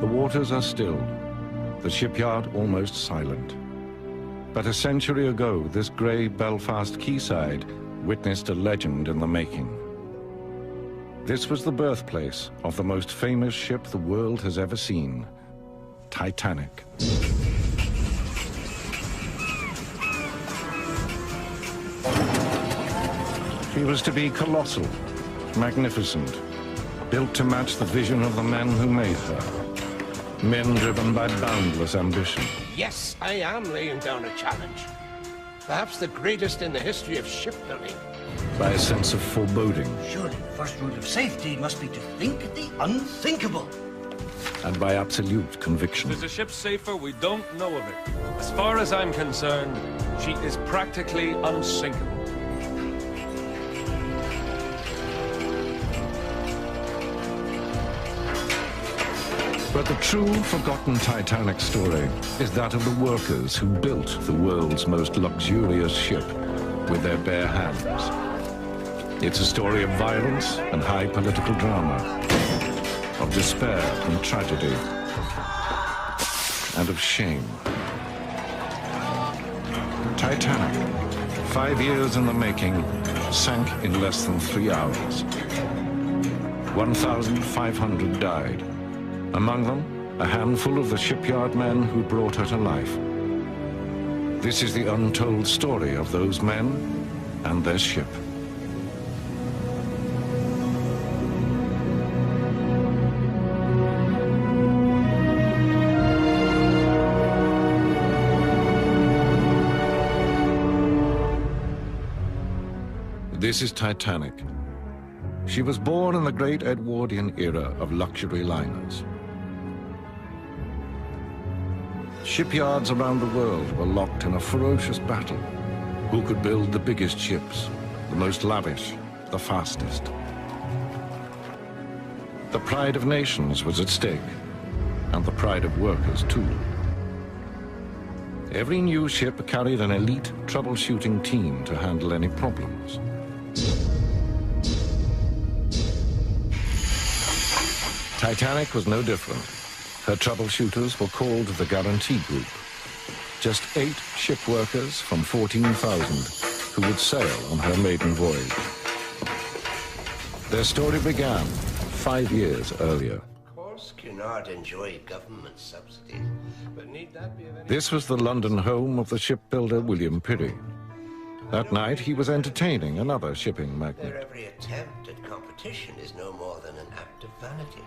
The waters are still, the shipyard almost silent. But a century ago, this grey Belfast quayside witnessed a legend in the making. This was the birthplace of the most famous ship the world has ever seen, Titanic. She was to be colossal, magnificent, built to match the vision of the men who made her. Men driven by boundless ambition. Yes, I am laying down a challenge. Perhaps the greatest in the history of shipbuilding. By a sense of foreboding. Surely the first rule of safety must be to think the unthinkable. And by absolute conviction. If there's a ship safer, we don't know of it. As far as I'm concerned, she is practically unsinkable. But the true forgotten Titanic story is that of the workers who built the world's most luxurious ship with their bare hands. It's a story of violence and high political drama, of despair and tragedy, and of shame. Titanic, 5 years in the making, sank in less than 3 hours. 1,500 died. Among them, a handful of the shipyard men who brought her to life. This is the untold story of those men and their ship. This is Titanic. She was born in the great Edwardian era of luxury liners. Shipyards around the world were locked in a ferocious battle. Who could build the biggest ships, the most lavish, the fastest? The pride of nations was at stake, and the pride of workers too. Every new ship carried an elite troubleshooting team to handle any problems. Titanic was no different. Her troubleshooters were called the Guarantee Group. Just 8 ship workers from 14,000 who would sail on her maiden voyage. Their story began 5 years earlier. Of course, Cunard enjoyed government subsidies, but need that be of any... This was the London home of the shipbuilder William Pirrie. That night, he was entertaining another shipping magnate. Their every attempt at competition is no more than an act of vanity.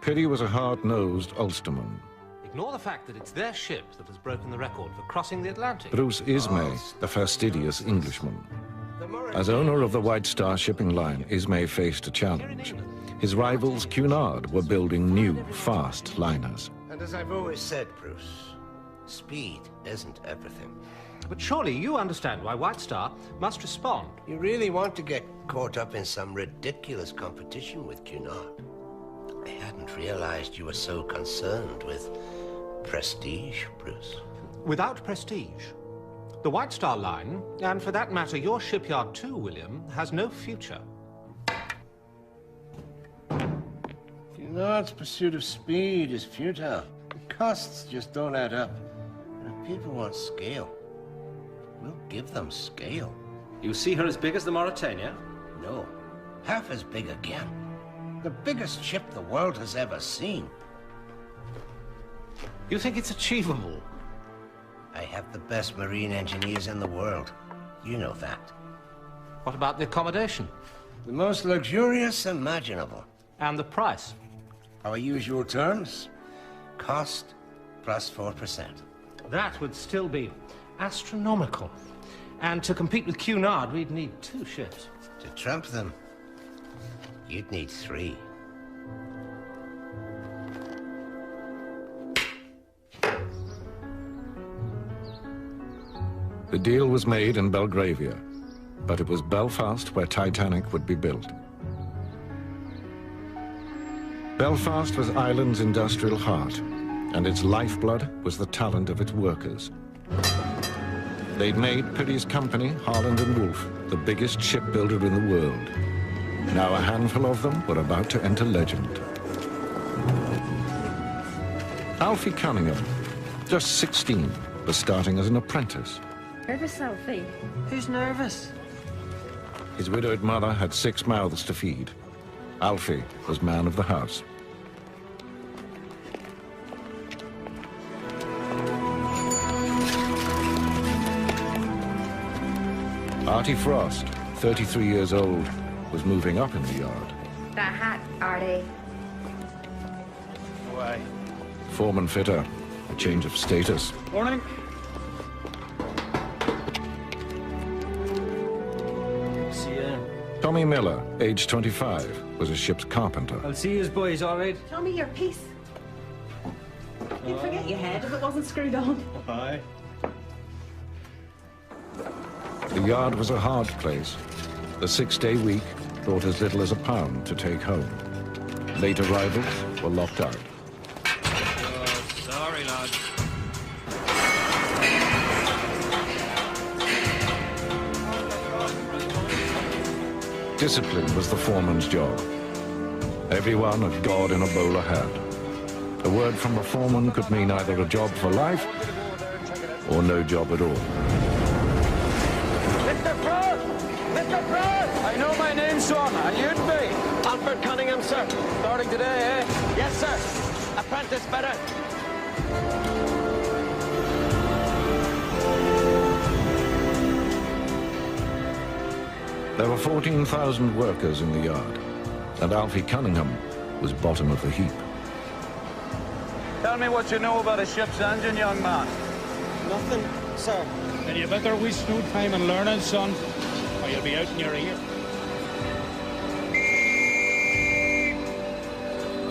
Pirrie was a hard-nosed Ulsterman. Ignore the fact that it's their ship that has broken the record for crossing the Atlantic. Bruce Ismay, a fastidious Englishman. As owner of the White Star shipping line, Ismay faced a challenge. His rivals, Cunard, were building new, fast liners. And as I've always said, Bruce, speed isn't everything. But surely you understand why White Star must respond. You really want to get caught up in some ridiculous competition with Cunard? I hadn't realized you were so concerned with prestige, Bruce. Without prestige, the White Star Line, and for that matter your shipyard too, William, has no future. Cunard's pursuit of speed is futile. The costs just don't add up. And if people want scale, we'll give them scale. You see her as big as the Mauretania? No, half as big again. The biggest ship the world has ever seen. You think it's achievable? I have the best marine engineers in the world. You know that. What about the accommodation? The most luxurious imaginable. And the price? Our usual terms. Cost plus 4%. That would still be astronomical. And to compete with Cunard, we'd need 2 ships. To trump them, you'd need 3. The deal was made in Belgravia, but it was Belfast where Titanic would be built. Belfast was Ireland's industrial heart, and its lifeblood was the talent of its workers. They'd made Pirrie's company, Harland & Wolff, the biggest shipbuilder in the world. Now a handful of them were about to enter legend. Alfie Cunningham, just 16, was starting as an apprentice. Nervous, Alfie? Who's nervous? His widowed mother had 6 mouths to feed. Alfie was man of the house. Artie Frost, 33 years old, was moving up in the yard. That hat, Artie. Why? Foreman fitter, a change of status. Morning. See ya. Tommy Miller, age 25, was a ship's carpenter. I'll see you boys, all right? Show me your piece. You'd forget your head if it wasn't screwed on. Aye. The yard was a hard place. The 6-day week brought as little as £1 to take home. Late arrivals were locked out. Oh, sorry, lad. Discipline was the foreman's job. Everyone a god in a bowler hat. A word from the foreman could mean either a job for life or no job at all. Mr. Frost! Mr. Frost! I know my name, son, and you'd be. Alfred Cunningham, sir. Starting today, eh? Yes, sir. Apprentice better. There were 14,000 workers in the yard, and Alfie Cunningham was bottom of the heap. Tell me what you know about a ship's engine, young man. Nothing, sir. Then you better waste no time in learning, son, or you'll be out in your ear.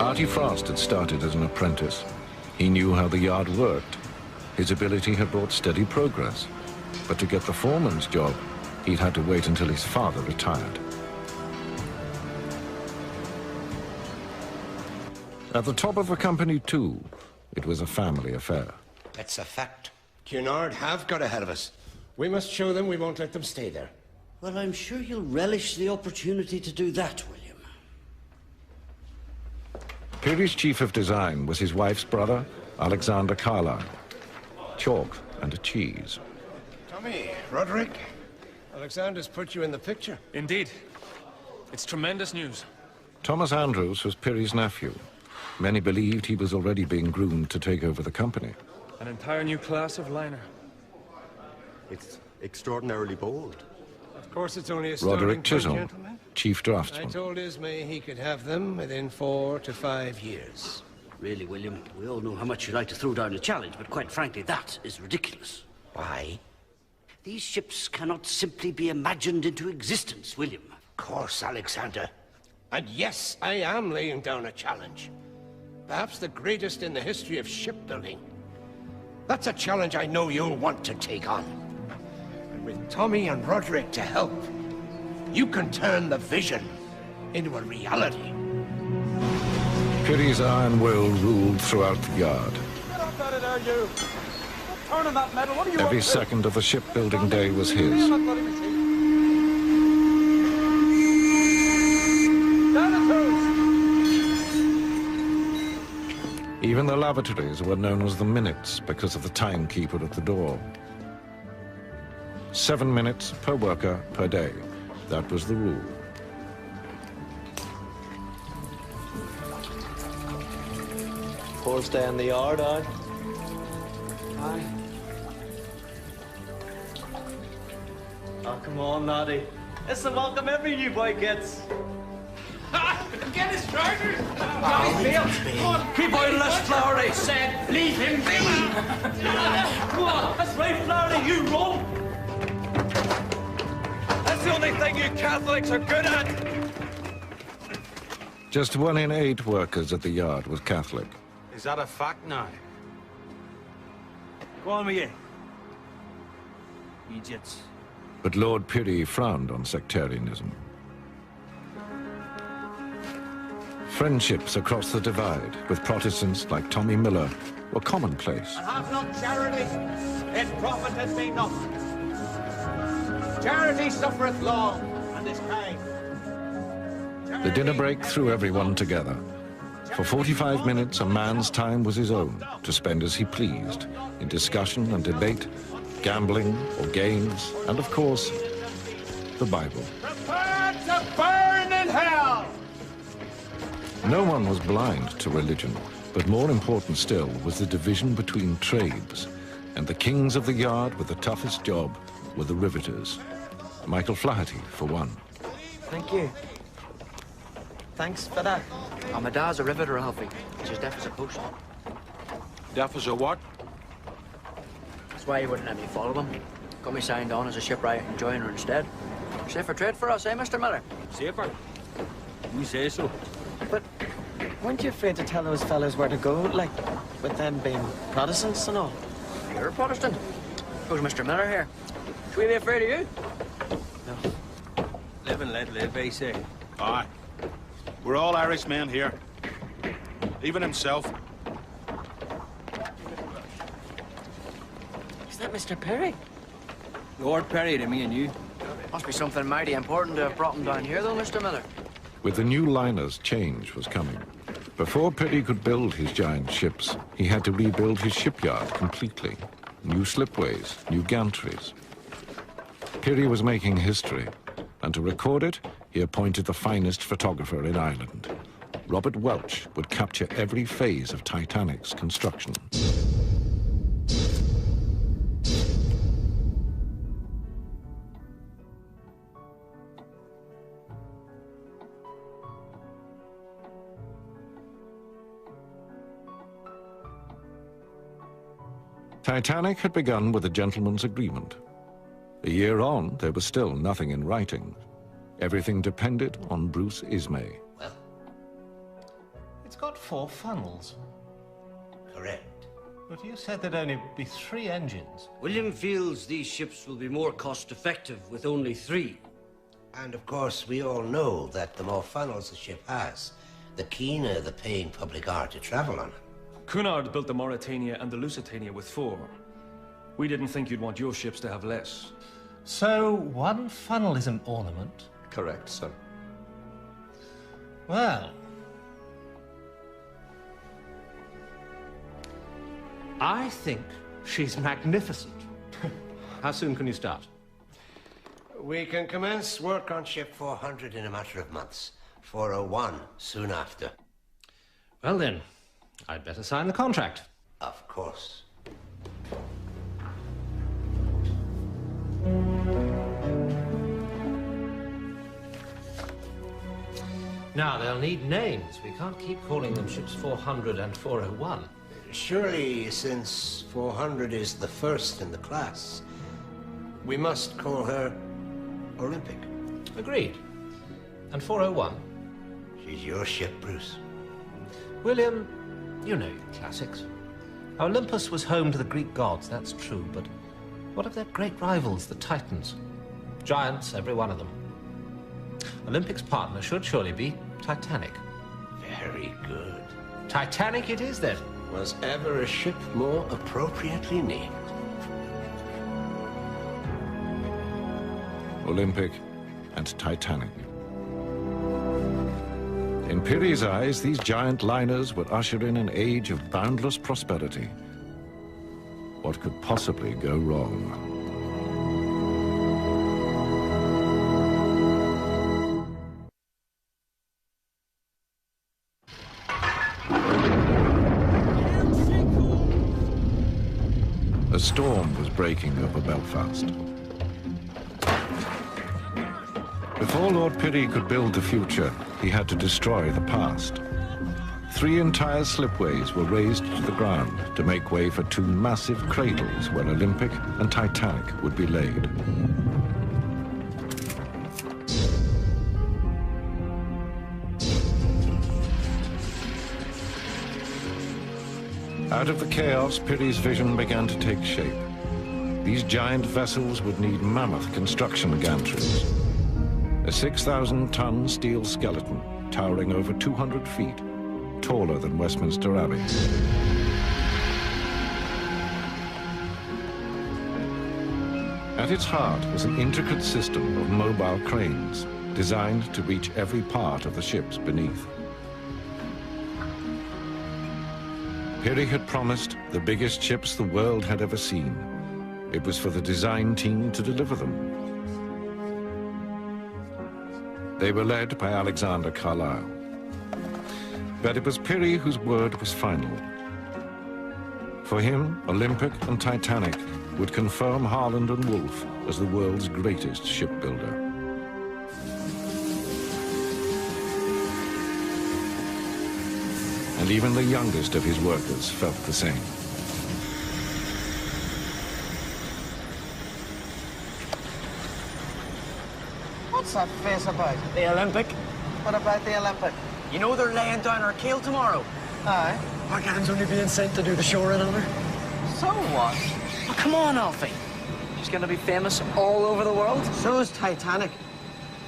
Artie Frost had started as an apprentice. He knew how the yard worked. His ability had brought steady progress. But to get the foreman's job, he'd had to wait until his father retired. At the top of the company, too, it was a family affair. That's a fact. Cunard have got ahead of us. We must show them we won't let them stay there. Well, I'm sure you'll relish the opportunity to do that, William. Peary's chief of design was his wife's brother, Alexander Carlyle. Chalk and a cheese. Tommy, Roderick, Alexander's put you in the picture. Indeed. It's tremendous news. Thomas Andrews was Peary's nephew. Many believed he was already being groomed to take over the company. An entire new class of liner. It's extraordinarily bold. Of course, it's only a starting Roderick point, Chisholm, gentlemen. chief I draftsman. told Ismay he could have them within 4 to 5 years. Really, William, we all know how much you like to throw down a challenge, but quite frankly, that is ridiculous. Why? These ships cannot simply be imagined into existence, William. Of course, Alexander. And yes, I am laying down a challenge. Perhaps the greatest in the history of shipbuilding. That's a challenge I know you'll want to take on. And with Tommy and Roderick to help, you can turn the vision into a reality. Peary's iron will ruled throughout the yard. Get up at it, are you? Turn on that metal. What are you Every up to? second of the shipbuilding day was his. Down the toes. Even the lavatories were known as the minutes because of the timekeeper at the door. 7 minutes per worker per day. That was the rule. First day in the yard, aye? Aye. Oh, come on, laddie. It's the welcome every new boy gets. Get his starters. Keep out less Flowery. Said, leave him be. Come on, that's right, Flowery, you run. That's the only thing you Catholics are good at. Just 1 in 8 workers at the yard was Catholic. Is that a fact now? Go on with you. Idiots. But Lord Peary frowned on sectarianism. Friendships across the divide with Protestants like Tommy Miller were commonplace. Have not charity, it profiteth thee not. Charity suffereth long and is kind. The dinner break threw everyone together. For 45 minutes, a man's time was his own, to spend as he pleased, in discussion and debate, gambling or games, and of course, the Bible. Prepare to burn in hell! No one was blind to religion, but more important still was the division between trades, and the kings of the yard with the toughest job were the riveters. Michael Flaherty, for one. Thank you. Thanks for that. Oh, my dad's a riveter, Alfie. He's as deaf as a post. Deaf as a what? That's why he wouldn't let me follow him. Got me signed on as a shipwright and joiner instead. Safer trade for us, eh, Mr. Miller? Safer? You say so. But weren't you afraid to tell those fellas where to go, like, with them being Protestants and all? You're a Protestant. Who's Mr. Miller here? Should we be afraid of you? No. Live and let live, they say. Aye. We're all Irishmen here. Even himself. Is that Mr. Perry? Lord Perry to me and you. Must be something mighty important to have brought him down here, though, Mr. Miller. With the new liners, change was coming. Before Perry could build his giant ships, he had to rebuild his shipyard completely. New slipways, new gantries. Perry was making history, and to record it, he appointed the finest photographer in Ireland. Robert Welch would capture every phase of Titanic's construction. Titanic had begun with a gentleman's agreement. A year on, there was still nothing in writing. Everything depended on Bruce Ismay. Well, it's got 4 funnels. Correct. But you said there'd only be 3 engines. William feels these ships will be more cost-effective with only 3. And of course, we all know that the more funnels a ship has, the keener the paying public are to travel on it. Cunard built the Mauretania and the Lusitania with 4. We didn't think you'd want your ships to have less. So 1 funnel is an ornament? Correct, sir. Well, I think she's magnificent. How soon can you start? We can commence work on ship 400 in a matter of months. 401 soon after. Well then, I'd better sign the contract. Of course. Now, they'll need names. We can't keep calling them ships 400 and 401. Surely, since 400 is the first in the class, we must call her Olympic. Agreed. And 401? She's your ship, Bruce. William, you know your classics. Olympus was home to the Greek gods, that's true, but what of their great rivals, the Titans? Giants, every one of them. Olympic's partner should surely be Titanic. Very good. Titanic it is, then. Was ever a ship more appropriately named? Olympic and Titanic. In Pirrie's eyes, these giant liners would usher in an age of boundless prosperity. What could possibly go wrong? A storm was breaking over Belfast. Before Lord Pirrie could build the future, he had to destroy the past. 3 entire slipways were razed to the ground to make way for 2 massive cradles where Olympic and Titanic would be laid. Out of the chaos, Pirrie's vision began to take shape. These giant vessels would need mammoth construction gantries. A 6,000-ton steel skeleton, towering over 200 feet, taller than Westminster Abbey. At its heart was an intricate system of mobile cranes, designed to reach every part of the ships beneath. Peary had promised the biggest ships the world had ever seen. It was for the design team to deliver them. They were led by Alexander Carlyle. But it was Peary whose word was final. For him, Olympic and Titanic would confirm Harland and Wolff as the world's greatest shipbuilder. And even the youngest of his workers felt the same. What's that face about? The Olympic. What about the Olympic? You know they're laying down our keel tomorrow. Aye. Our gang's only being sent to do the shore in on her. So what? Oh, come on, Alfie. She's gonna be famous all over the world. So's Titanic.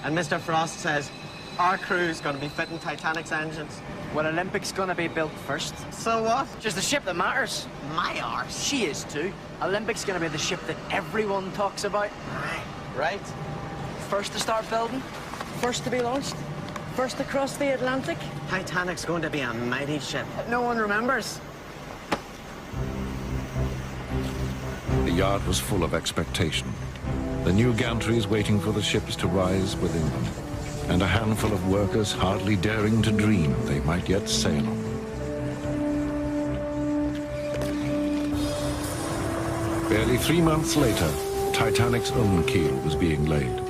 And Mr. Frost says our crew's gonna be fitting Titanic's engines. Well, Olympic's gonna be built first. So what? She's the ship that matters. My arse. She is too. Olympic's gonna be the ship that everyone talks about. Aye. Right. First to start building, first to be launched, first to cross the Atlantic. Titanic's going to be a mighty ship that no one remembers. The yard was full of expectation. The new gantries waiting for the ships to rise within them, and a handful of workers hardly daring to dream they might yet sail on. Barely 3 months later, Titanic's own keel was being laid.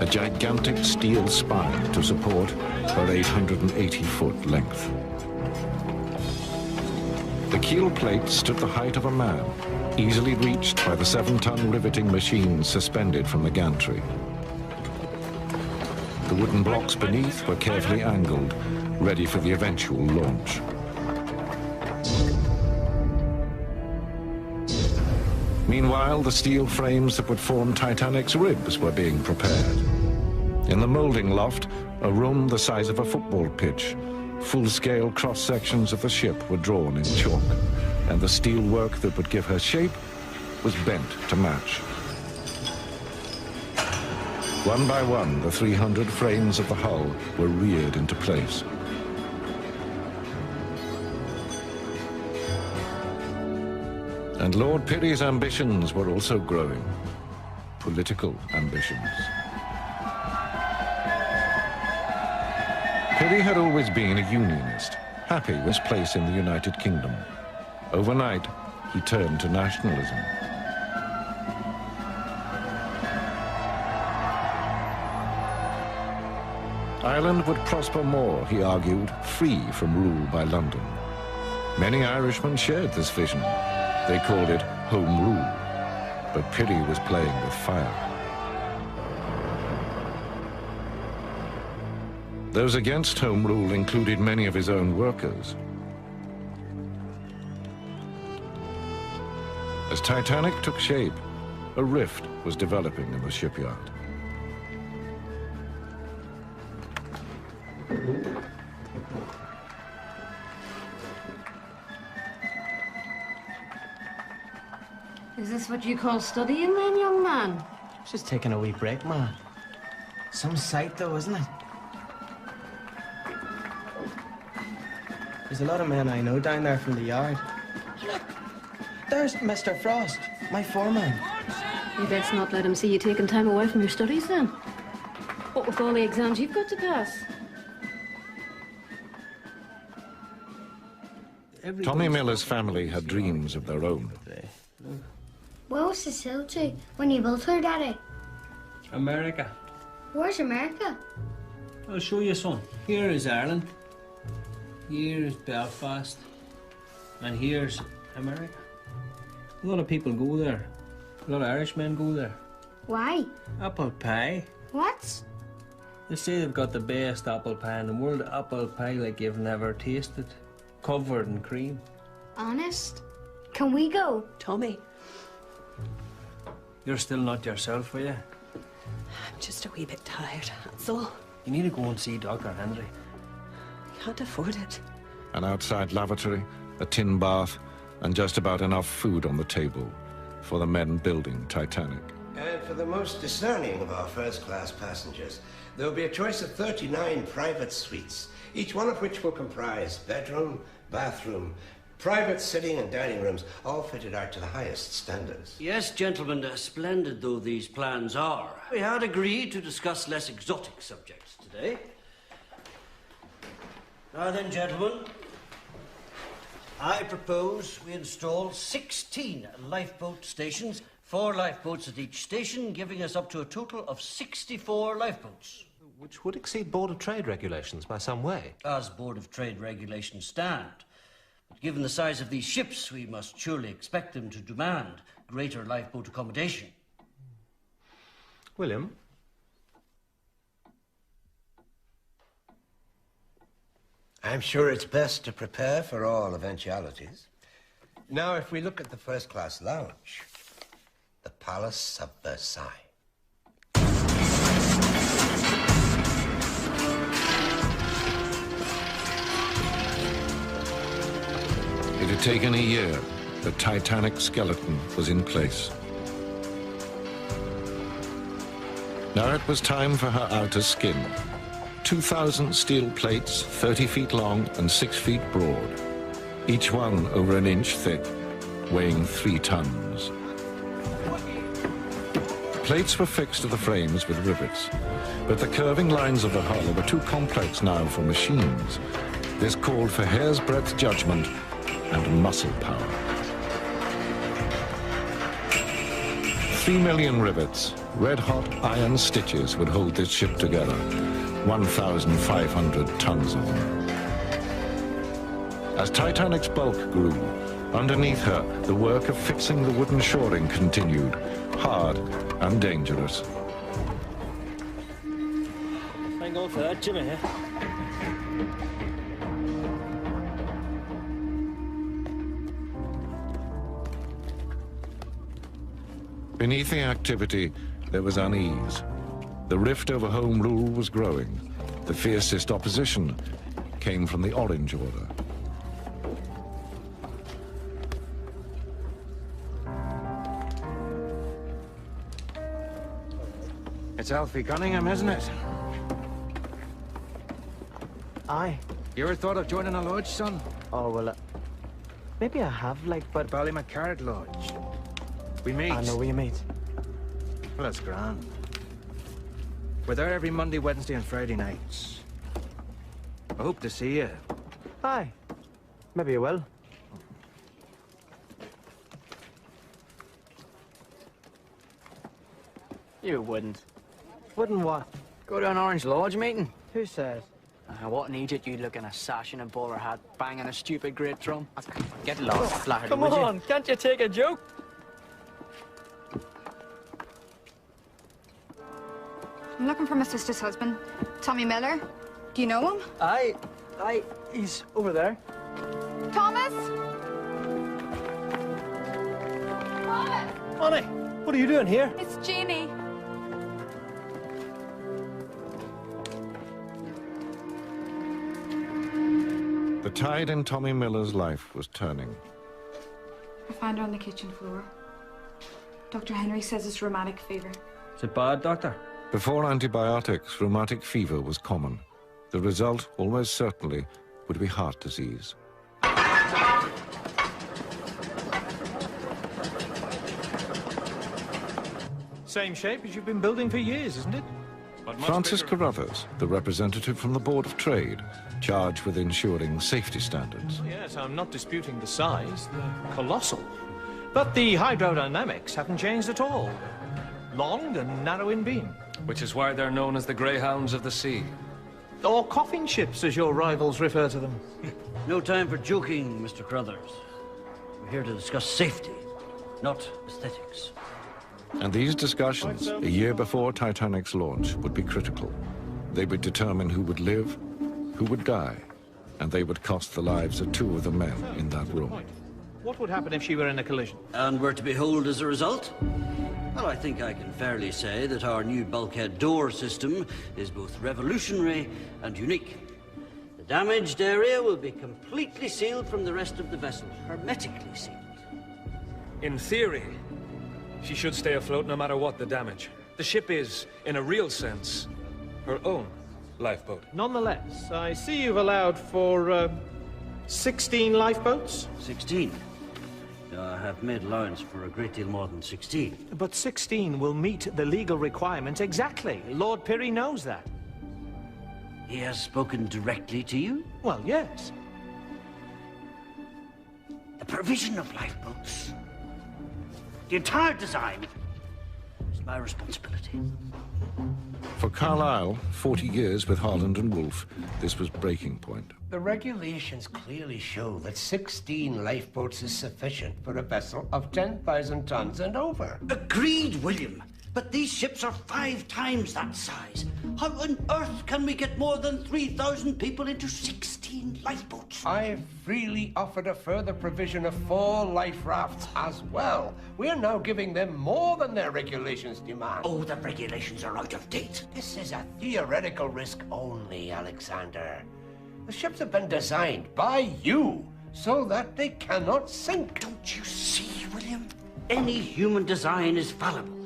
A gigantic steel spine to support her 880-foot length. The keel plate stood the height of a man, easily reached by the 7-ton riveting machines suspended from the gantry. The wooden blocks beneath were carefully angled, ready for the eventual launch. Meanwhile, the steel frames that would form Titanic's ribs were being prepared. In the molding loft, a room the size of a football pitch, full-scale cross-sections of the ship were drawn in chalk, and the steel work that would give her shape was bent to match. One by one, the 300 frames of the hull were reared into place. And Lord Peary's ambitions were also growing. Political ambitions. Peary had always been a unionist, happy with his place in the United Kingdom. Overnight, he turned to nationalism. Ireland would prosper more, he argued, free from rule by London. Many Irishmen shared this vision. They called it Home Rule, but Peary was playing with fire. Those against Home Rule included many of his own workers. As Titanic took shape, a rift was developing in the shipyard. Is this what you call studying then, young man? Just taking a wee break, man. Some sight, though, isn't it? There's a lot of men I know down there from the yard. Look, there's Mr. Frost, my foreman. You best not let him see you taking time away from your studies, then. What with all the exams you've got to pass? Tommy Miller's family had dreams of their own. Where was the sail to when you built her, Daddy? America. Where's America? I'll show you, son. Here is Ireland. Here is Belfast. And here's America. A lot of people go there. A lot of Irishmen go there. Why? Apple pie. What? They say they've got the best apple pie in the world. Apple pie like you've never tasted. Covered in cream. Honest? Can we go? Tommy. You're still not yourself, are you? I'm just a wee bit tired, that's all. You need to go and see Dr. Henry. Can't afford it. An outside lavatory, a tin bath, and just about enough food on the table for the men building Titanic. And for the most discerning of our first-class passengers, there will be a choice of 39 private suites, each one of which will comprise bedroom, bathroom, private sitting and dining rooms, all fitted out to the highest standards. Yes, gentlemen, splendid though these plans are, we had agreed to discuss less exotic subjects today. Now then, gentlemen, I propose we install 16 lifeboat stations, 4 lifeboats at each station, giving us up to a total of 64 lifeboats. Which would exceed Board of Trade regulations by some way. As Board of Trade regulations stand. But given the size of these ships, we must surely expect them to demand greater lifeboat accommodation. William? I'm sure it's best to prepare for all eventualities. Now, if we look at the first-class lounge, the Palace of Versailles. It had taken a year. The Titanic skeleton was in place. Now it was time for her outer skin. 2,000 steel plates, 30 feet long and 6 feet broad, each one over an inch thick, weighing 3 tons. Plates were fixed to the frames with rivets, but the curving lines of the hull were too complex now for machines. This called for hair's breadth judgment and muscle power. 3 million rivets, red-hot iron stitches would hold this ship together, 1,500 tons of them. As Titanic's bulk grew, underneath her, the work of fixing the wooden shoring continued, hard and dangerous. Thank God for that, Jimmy. Beneath the activity, there was unease. The rift over Home Rule was growing. The fiercest opposition came from the Orange Order. It's Alfie Cunningham, isn't it? Aye. You ever thought of joining a lodge, son? Oh, well, maybe I have, like, but... Ballymacart Lodge. We meet. I know where you meet. Well, that's grand. We're there every Monday, Wednesday and Friday nights. I hope to see you. Aye. Maybe you will. You wouldn't. Wouldn't what? Go to an Orange Lodge meeting? Who says? What an idiot you'd look in a sash and a bowler hat, banging a stupid great drum. Get lost, Flaherty, Come would on, you? can't you take a joke? I'm looking for my sister's husband, Tommy Miller. Do you know him? Aye, he's over there. Thomas! Thomas! Honey, what are you doing here? It's Jeannie. The tide in Tommy Miller's life was turning. I found her on the kitchen floor. Dr. Henry says it's rheumatic fever. Is it bad, Doctor? Before antibiotics, rheumatic fever was common. The result, almost certainly, would be heart disease. Same shape as you've been building for years, isn't it? Francis Carruthers, the representative from the Board of Trade, charged with ensuring safety standards. Yes, I'm not disputing the size. They're colossal. But the hydrodynamics haven't changed at all. Long and narrow in beam. Which is why they're known as the Greyhounds of the Sea. Or coffin ships, as your rivals refer to them. No time for joking, Mr. Carruthers. We're here to discuss safety, not aesthetics. And these discussions, a year before Titanic's launch, would be critical. They would determine who would live, who would die, and they would cost the lives of 2 of the men in that room. What would happen if she were in a collision? And were to behold as a result? Well, I think I can fairly say that our new bulkhead door system is both revolutionary and unique. The damaged area will be completely sealed from the rest of the vessel, hermetically sealed. In theory, She should stay afloat no matter what the damage. The ship is, in a real sense, her own lifeboat. Nonetheless, I see you've allowed for 16 lifeboats? 16? I have made allowance for a great deal more than 16. But 16 will meet the legal requirement exactly. Lord Pirrie knows that. He has spoken directly to you? Well, yes. The provision of lifeboats, the entire design, is my responsibility. For Carlyle, 40 years with Harland and Wolff, this was breaking point. The regulations clearly show that 16 lifeboats is sufficient for a vessel of 10,000 tons and over. Agreed, William. But these ships are 5 times that size. How on earth can we get more than 3,000 people into 16 lifeboats? I've freely offered a further provision of 4 life rafts as well. We're now giving them more than their regulations demand. Oh, the regulations are out of date. This is a theoretical risk only, Alexander. The ships have been designed by you so that they cannot sink. Don't you see, William? Any human design is fallible.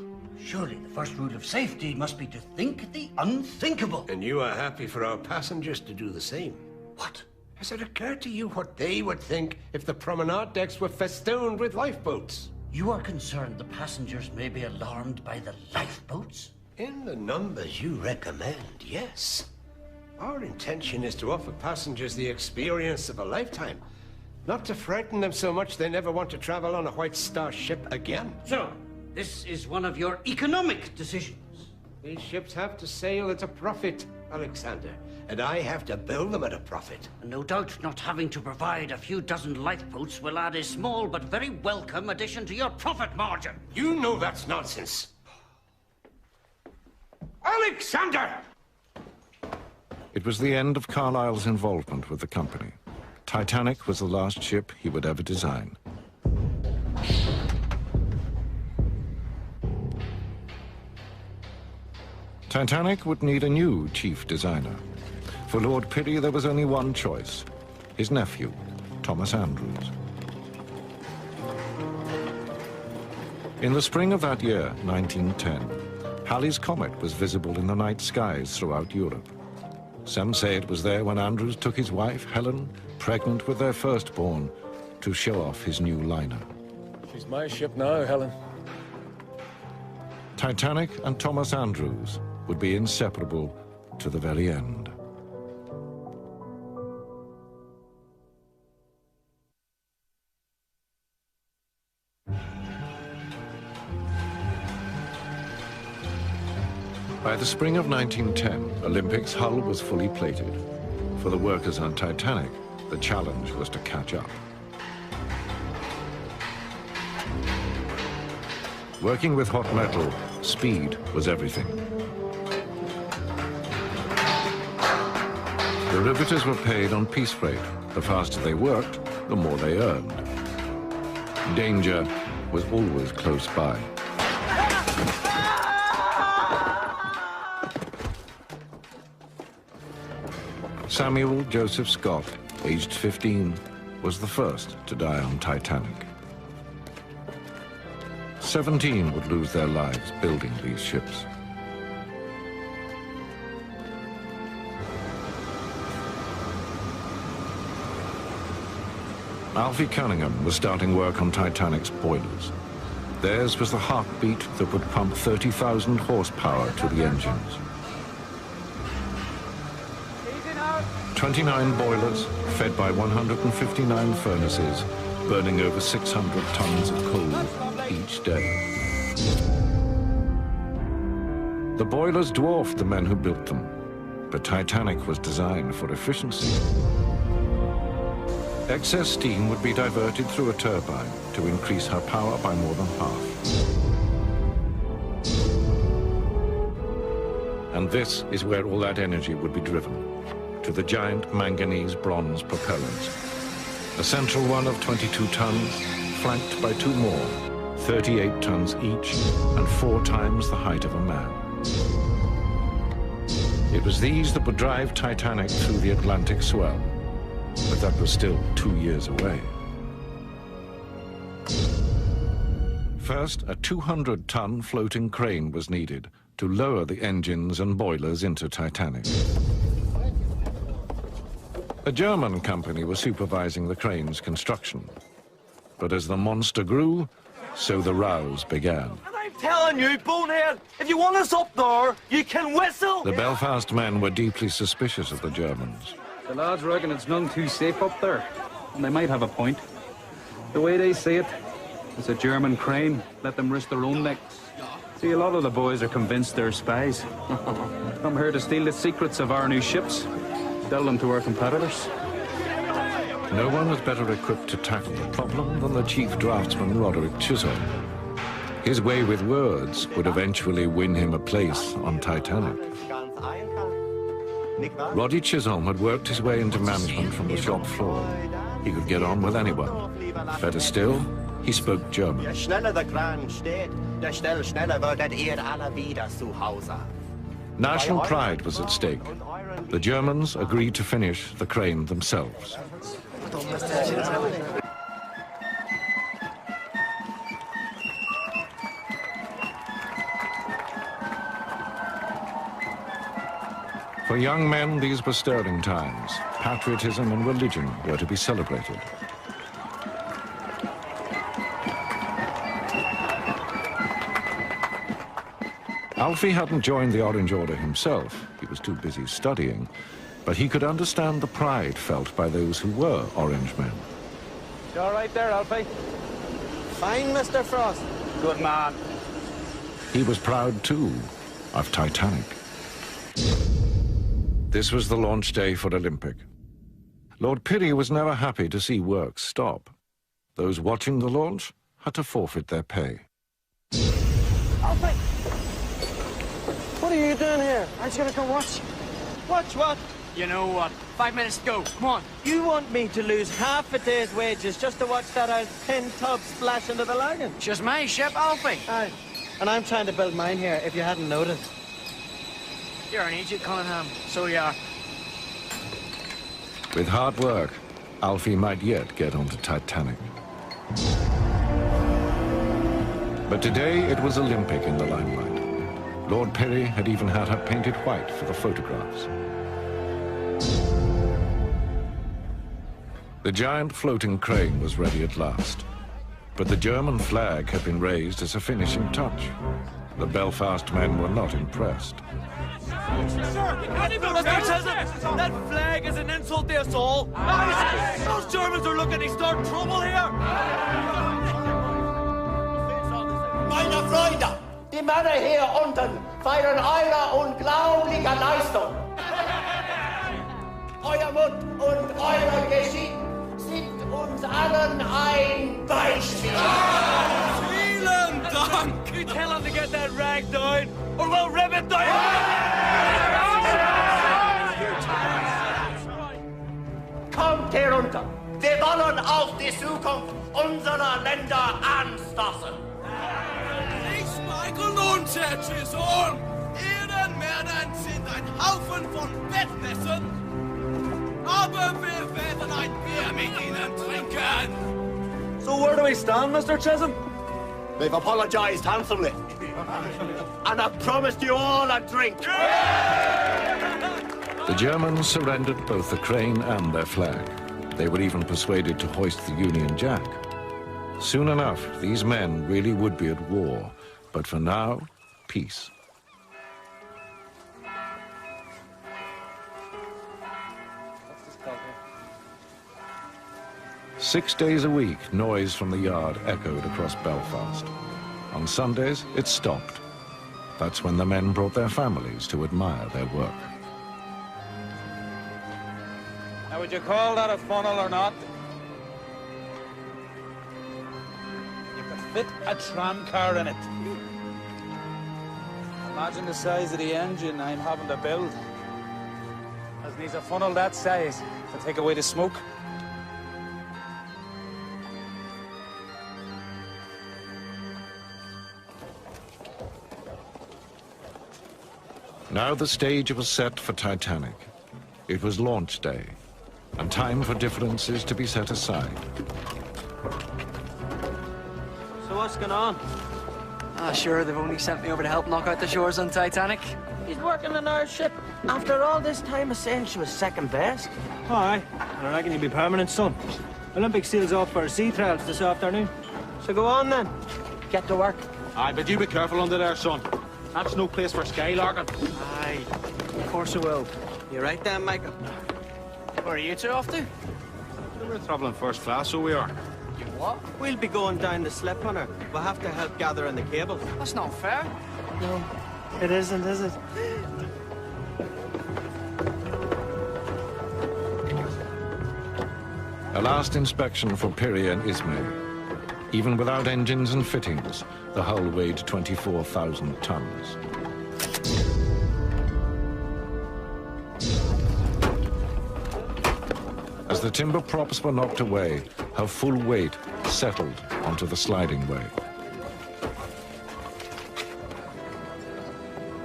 Surely the first rule of safety must be to think the unthinkable. And you are happy for our passengers to do the same. What? Has it occurred to you what they would think if the promenade decks were festooned with lifeboats? You are concerned the passengers may be alarmed by the lifeboats? In the numbers you recommend, yes. Our intention is to offer passengers the experience of a lifetime, not to frighten them so much they never want to travel on a White Star ship again. So, this is one of your economic decisions. These ships have to sail at a profit, Alexander, and I have to build them at a profit. No doubt not having to provide a few dozen lifeboats will add a small but very welcome addition to your profit margin. You know that's nonsense. Alexander! It was the end of Carlyle's involvement with the company. Titanic was the last ship he would ever design. Titanic would need a new chief designer. For Lord Pirrie, there was only one choice: his nephew, Thomas Andrews. In the spring of that year, 1910, Halley's Comet was visible in the night skies throughout Europe. Some say it was there when Andrews took his wife, Helen, pregnant with their firstborn, to show off his new liner. She's my ship now, Helen. Titanic and Thomas Andrews would be inseparable to the very end. By the spring of 1910, Olympic's hull was fully plated. For the workers on Titanic, the challenge was to catch up. Working with hot metal, speed was everything. The riveters were paid on piece rate. The faster they worked, the more they earned. Danger was always close by. Samuel Joseph Scott, aged 15, was the first to die on Titanic. 17 would lose their lives building these ships. Alfie Cunningham was starting work on Titanic's boilers. Theirs was the heartbeat that would pump 30,000 horsepower to the engines. 29 boilers, fed by 159 furnaces, burning over 600 tons of coal each day. The boilers dwarfed the men who built them, but Titanic was designed for efficiency. Excess steam would be diverted through a turbine to increase her power by more than half. And this is where all that energy would be driven, to the giant manganese bronze propellers. A central one of 22 tons, flanked by 2 more, 38 tons each, and 4 times the height of a man. It was these that would drive Titanic through the Atlantic swell, but that was still 2 years away. First, a 200-ton floating crane was needed to lower the engines and boilers into Titanic. A German company was supervising the crane's construction. But as the monster grew, so the rows began. I'm telling you, bonehead, if you want us up there, you can whistle! The Belfast men were deeply suspicious of the Germans. The lads reckon it's none too safe up there, and they might have a point. The way they see it, it's a German crane. Let them risk their own necks. See, a lot of the boys are convinced they're spies. Come here to steal the secrets of our new ships, sell them to our competitors. No one was better equipped to tackle the problem than the chief draftsman, Roderick Chisholm. His way with words would eventually win him a place on Titanic. Roddy Chisholm had worked his way into management from the shop floor. He could get on with anyone. Better still, he spoke German. Je schneller der Kran steht, desto schneller werdet ihr alle wieder zu Hause. National pride was at stake. The Germans agreed to finish the crane themselves. For young men, these were stirring times. Patriotism and religion were to be celebrated. Alfie hadn't joined the Orange Order himself. He was too busy studying. But he could understand the pride felt by those who were Orange men. You all right there, Alfie? Fine, Mr. Frost. Good man. He was proud, too, of Titanic. This was the launch day for Olympic. Lord Pirrie was never happy to see work stop. Those watching the launch had to forfeit their pay. Alfie! What are you doing here? Aren't you going to come watch? Watch what? You know what? 5 minutes to go. Come on. You want me to lose half a day's wages just to watch that old tin tub splash into the lagoon? It's just my ship, Alfie. Aye. And I'm trying to build mine here, if you hadn't noticed. You're an idiot, Cunningham. So you are. With hard work, Alfie might yet get onto Titanic. But today it was Olympic in the limelight. Lord Pirrie had even had her painted white for the photographs. The giant floating crane was ready at last, but the German flag had been raised as a finishing touch. The Belfast men were not impressed. That flag is an insult to us all. Those Germans are looking to start trouble here. Meine Freunde, die Männer hier unten feiern eure unglaubliche Leistung. Euer Mut und euer Geschick sind uns allen ein Beispiel. Vielen Dank! You tell him to get that rag down, or we'll rip it down! Kommt herunter. Wir wollen auch die Zukunft unserer Länder anstoßen. Ich Michael nun, Chisholm! Ehrenmänner sind ein Haufen von Bettnässen, aber wir werden ein Bier mit ihnen trinken. So where do we stand, Mr. Chisholm? We've apologized handsomely. And I've promised you all a drink. The Germans surrendered both the crane and their flag. They were even persuaded to hoist the Union Jack. Soon enough, these men really would be at war. But for now, peace. Six days a week, noise from the yard echoed across Belfast. On Sundays, it stopped. That's when the men brought their families to admire their work. Now, would you call that a funnel or not? You could fit a tram car in it. Imagine the size of the engine I'm having to build. As needs a funnel that size to take away the smoke. Now the stage was set for Titanic. It was launch day, and time for differences to be set aside. So what's What's going on? Ah, sure, they've only sent me over to help knock out the shores on Titanic. He's working on our ship. After all this time of saying she was second best. Aye, and I reckon he'll be permanent, son. Olympic seals off for sea trials this afternoon. So go on then. Get to work. Aye, but you be careful under there, son. That's no place for skylarking. Aye, of course I will. You right then, Michael? Where are you two off to? We're travelling first class, so we are. You what? We'll be going down the slip hunter. We'll have to help gather in the cable. That's not fair. No, it isn't, is it? A last inspection for Piri and Ismay. Even without engines and fittings, the hull weighed 24,000 tons. As the timber props were knocked away, her full weight settled onto the sliding way.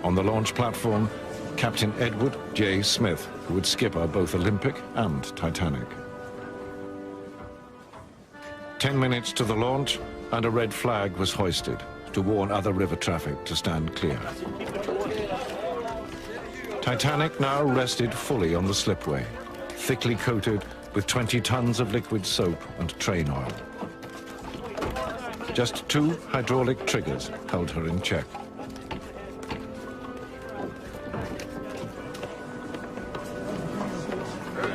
On the launch platform, Captain Edward J. Smith, who would skipper both Olympic and Titanic. 10 minutes to the launch, and a red flag was hoisted to warn other river traffic to stand clear. Titanic now rested fully on the slipway, thickly coated with 20 tons of liquid soap and train oil. Just 2 hydraulic triggers held her in check.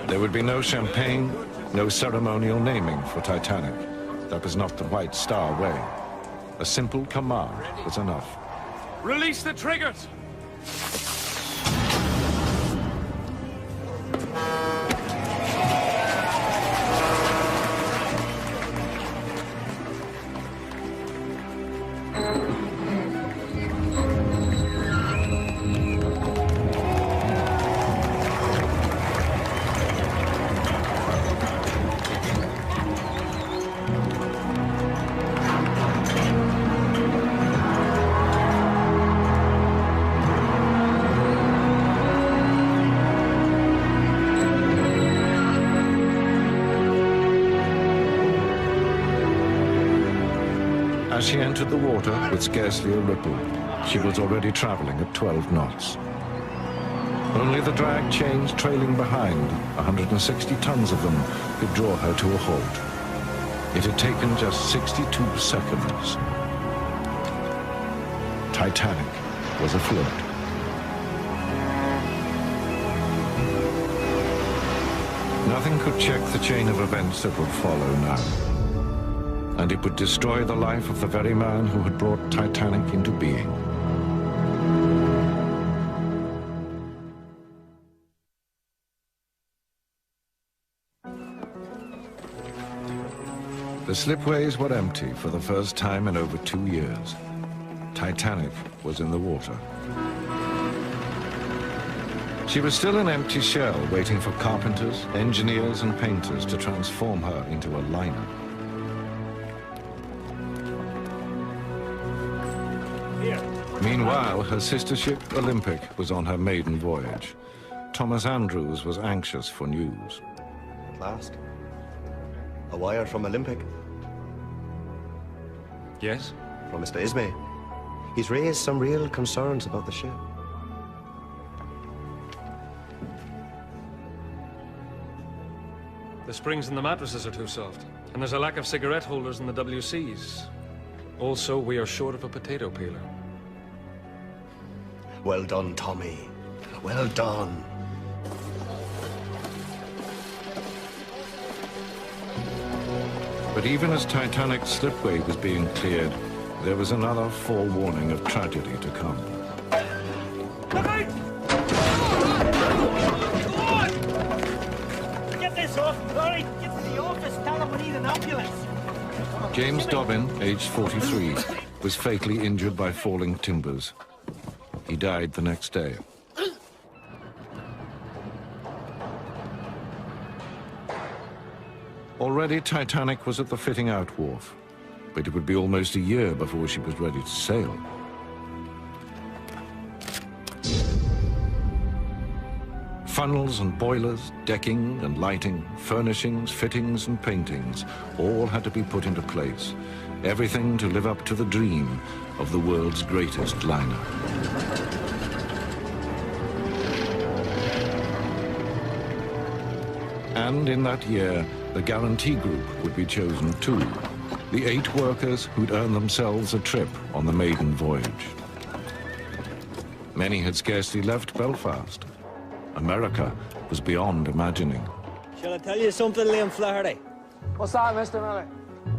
There would be no champagne, no ceremonial naming for Titanic. That was not the White Star way. A simple command was enough. Release the triggers! As she entered the water with scarcely a ripple, she was already traveling at 12 knots. Only the drag chains trailing behind, 160 tons of them, could draw her to a halt. It had taken just 62 seconds. Titanic was afloat. Nothing could check the chain of events that would follow now. And it would destroy the life of the very man who had brought Titanic into being. The slipways were empty for the first time in over 2 years. Titanic was in the water. She was still an empty shell, waiting for carpenters, engineers, and painters to transform her into a liner. Meanwhile, her sister ship, Olympic, was on her maiden voyage. Thomas Andrews was anxious for news. At last. A wire from Olympic. Yes? From Mr. Ismay. He's raised some real concerns about the ship. The springs and the mattresses are too soft, and there's a lack of cigarette holders in the WCs. Also, we are short of a potato peeler. Well done, Tommy. Well done. But even as Titanic's slipway was being cleared, there was another forewarning of tragedy to come. Get this off, Laurie. Get to the office. Tell them we need an ambulance. James Dobbin, aged 43, was fatally injured by falling timbers. He died the next day. Already, Titanic was at the fitting-out wharf, but it would be almost a year before she was ready to sail. Funnels and boilers, decking and lighting, furnishings, fittings and paintings, all had to be put into place. Everything to live up to the dream of the world's greatest liner. And in that year, the Guarantee Group would be chosen too. The 8 workers who'd earn themselves a trip on the maiden voyage. Many had scarcely left Belfast. America was beyond imagining. Shall I tell you something, Liam Flaherty? What's that, Mr. Miller?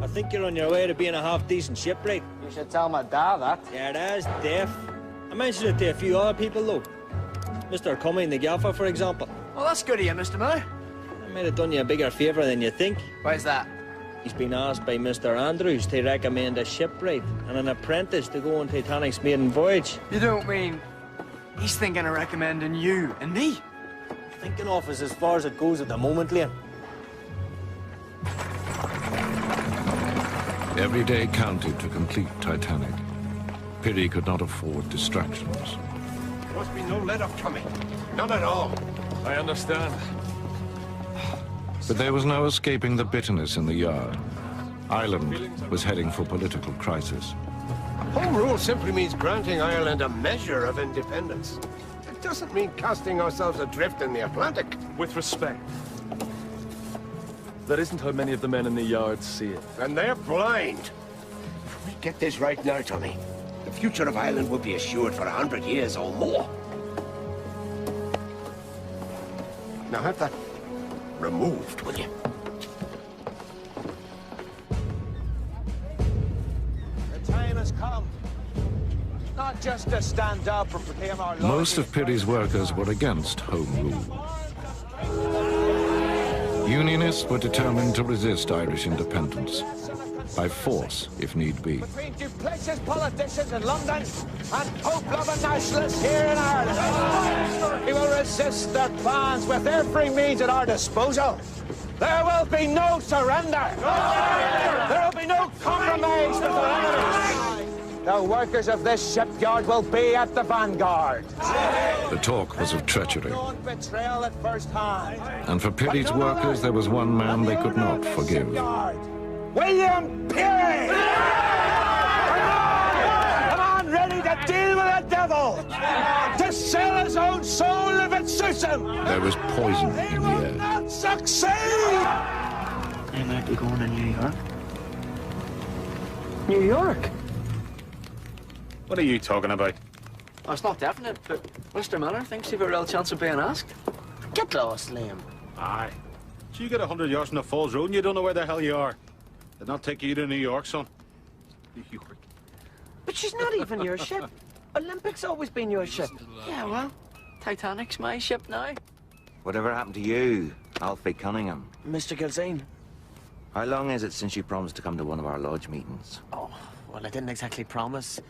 I think you're on your way to being a half-decent shipwright. You should tell my dad that. Yeah, that's deaf. I mentioned it to a few other people, though. Mr. Cumming, the gaffer, for example. Well, that's good of you, Mr. Miller. I might have done you a bigger favour than you think. Why's that? He's been asked by Mr. Andrews to recommend a shipwright and an apprentice to go on Titanic's maiden voyage. You don't mean he's thinking of recommending you and me? Thinking of is as far as it goes at the moment, Liam. Every day counted to complete Titanic. Piri could not afford distractions. There must be no let-up coming. None at all. I understand. But there was no escaping the bitterness in the yard. Ireland was heading for political crisis. Home rule simply means granting Ireland a measure of independence. It doesn't mean casting ourselves adrift in the Atlantic. With respect, that isn't how many of the men in the yard see it. And they're blind. If we get this right now, Tommy, the future of Ireland will be assured for 100 years or more. Now have that removed, will you? The time has come. Not just to stand up or proclaim our Lord. Most of Piri's workers were against Home Rule. Unionists were determined to resist Irish independence, by force if need be. Between duplicitous politicians in London and Pope-loving nationalists here in Ireland, we will resist their plans with every means at our disposal. There will be no surrender. There will be no compromise with our enemies. The workers of this shipyard will be at the vanguard. The talk was of treachery. Betrayal at first hand. And for Piri's workers, there was one man they could not forgive. William Piri! A man ready to deal with the devil! To sell his own soul if it suits him! There was poison in the air. Not succeed! They might be going to New York. New York? What are you talking about? Well, it's not definite, but Mr. Miller thinks you've a real chance of being asked. Get lost, Liam. Aye. So you get 100 yards from the Falls Road and you don't know where the hell you are. Did not take you to New York, son. New York. But she's not even your ship. Olympic's always been your ship. Yeah, well, Titanic's my ship now. Whatever happened to you, Alfie Cunningham? Mr. Gilzane. How long is it since you promised to come to one of our lodge meetings? Oh, well, I didn't exactly promise.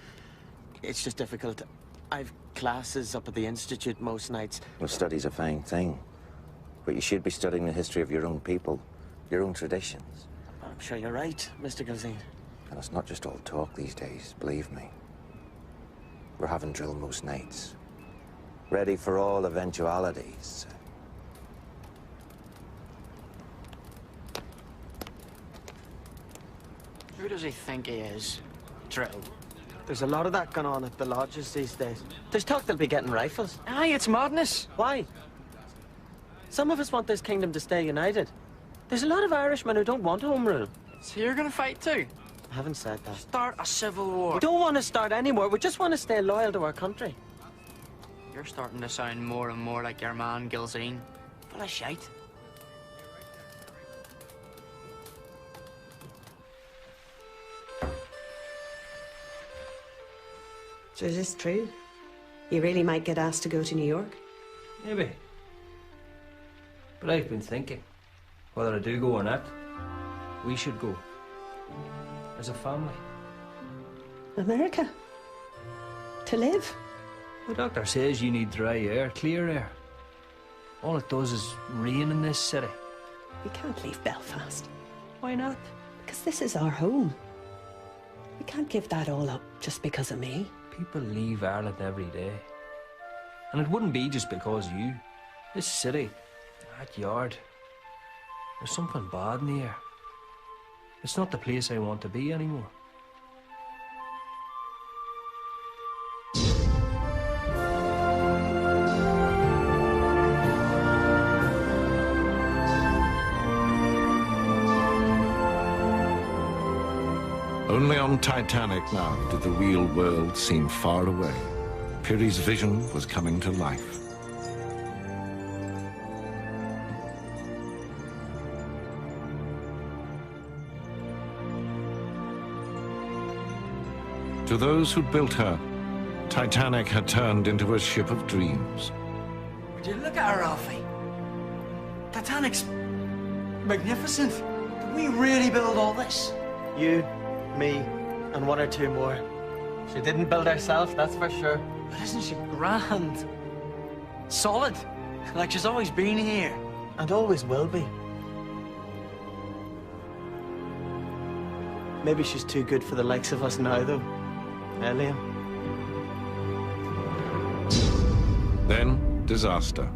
It's just difficult. I've classes up at the Institute most nights. Well, study's a fine thing. But you should be studying the history of your own people, your own traditions. I'm sure you're right, Mr. Gilzane. And it's not just all talk these days, believe me. We're having drill most nights. Ready for all eventualities. Who does he think he is? Drill. There's a lot of that going on at the lodges these days. There's talk they'll be getting rifles. Aye, it's madness. Why? Some of us want this kingdom to stay united. There's a lot of Irishmen who don't want home rule. So you're gonna fight too? I haven't said that. Start a civil war. We don't want to start any war. We just want to stay loyal to our country. You're starting to sound more and more like your man, Gilzane. Full of shite. So is this true? You really might get asked to go to New York? Maybe. But I've been thinking, whether I do go or not, we should go. As a family. America? To live? The doctor says you need dry air, clear air. All it does is rain in this city. We can't leave Belfast. Why not? Because this is our home. We can't give that all up just because of me. People leave Ireland every day. And it wouldn't be just because you. This city, that yard, there's something bad in the air. It's not the place I want to be anymore. Only on Titanic now did the real world seem far away. Pirie's vision was coming to life. To those who built her, Titanic had turned into a ship of dreams. Would you look at her, Alfie? Titanic's magnificent. Did we really build all this? You, me, and one or two more. She didn't build herself, that's for sure. But isn't she grand? Solid. Like she's always been here. And always will be. Maybe she's too good for the likes of us now, though. Liam? Then, disaster.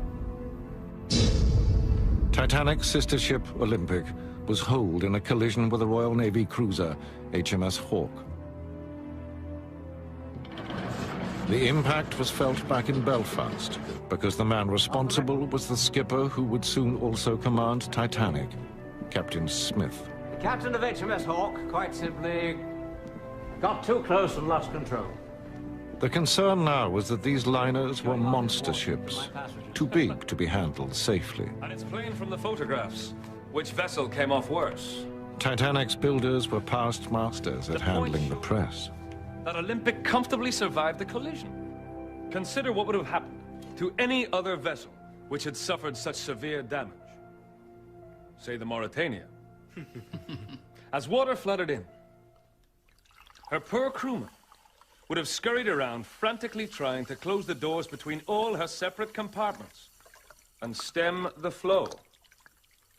Titanic's sister ship, Olympic, was holed in a collision with a Royal Navy cruiser, HMS Hawke. The impact was felt back in Belfast, because the man responsible was the skipper who would soon also command Titanic, Captain Smith. The captain of HMS Hawke, quite simply, got too close and lost control. The concern now was that these liners were monster ships, too big to be handled safely. And it's plain from the photographs which vessel came off worse. Titanic's builders were past masters at handling the press. That Olympic comfortably survived the collision. Consider what would have happened to any other vessel which had suffered such severe damage. Say the Mauritania. As water flooded in, her poor crewmen would have scurried around frantically trying to close the doors between all her separate compartments and stem the flow.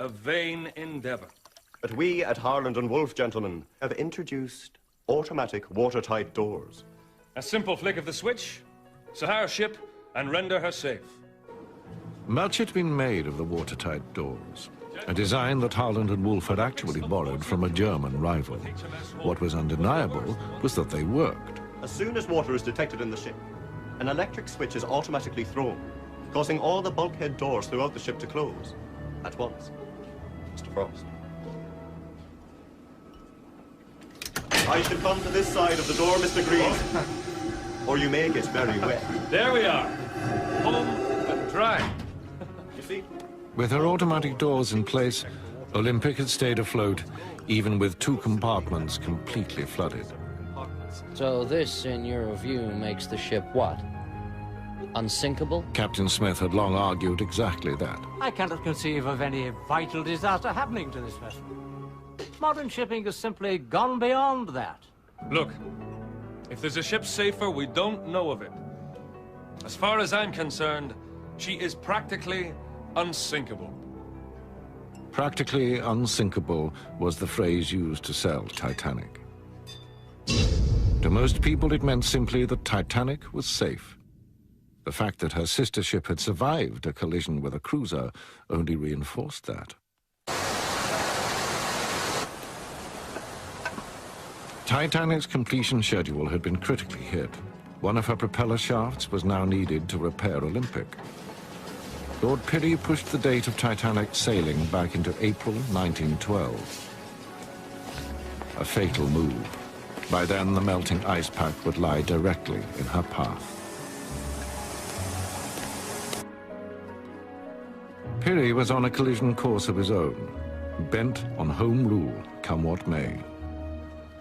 A vain endeavor. But we at Harland and Wolff, gentlemen, have introduced automatic watertight doors. A simple flick of the switch, Sahara ship, and render her safe. Much had been made of the watertight doors, a design that Harland and Wolff had actually borrowed from a German rival. What was undeniable was that they worked. As soon as water is detected in the ship, an electric switch is automatically thrown, causing all the bulkhead doors throughout the ship to close at once. Mr. Frost. I shall come to this side of the door, Mr. Green, or you may get very wet. There we are, home and dry. You see? With her automatic doors in place, Olympic had stayed afloat, even with two compartments completely flooded. So this, in your view, makes the ship what? Unsinkable? Captain Smith had long argued exactly that. I cannot conceive of any vital disaster happening to this vessel. Modern shipping has simply gone beyond that. Look, if there's a ship safer, we don't know of it. As far as I'm concerned, she is practically unsinkable. Practically unsinkable was the phrase used to sell Titanic. To most people, it meant simply that Titanic was safe. The fact that her sister ship had survived a collision with a cruiser only reinforced that. Titanic's completion schedule had been critically hit. One of her propeller shafts was now needed to repair Olympic. Lord Pirie pushed the date of Titanic's sailing back into April 1912. A fatal move. By then, the melting ice pack would lie directly in her path. Pirie was on a collision course of his own, bent on home rule, come what may.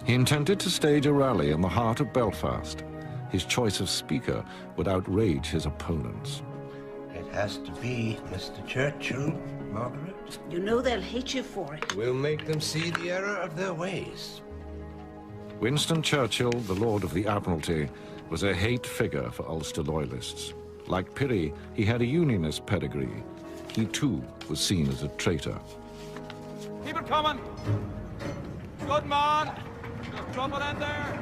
He intended to stage a rally in the heart of Belfast. His choice of speaker would outrage his opponents. It has to be Mr. Churchill, Margaret. You know they'll hate you for it. We'll make them see the error of their ways. Winston Churchill, the Lord of the Admiralty, was a hate figure for Ulster loyalists. Like Pirie, he had a unionist pedigree. He too was seen as a traitor. Keep it coming. Good man. Just drop it in there.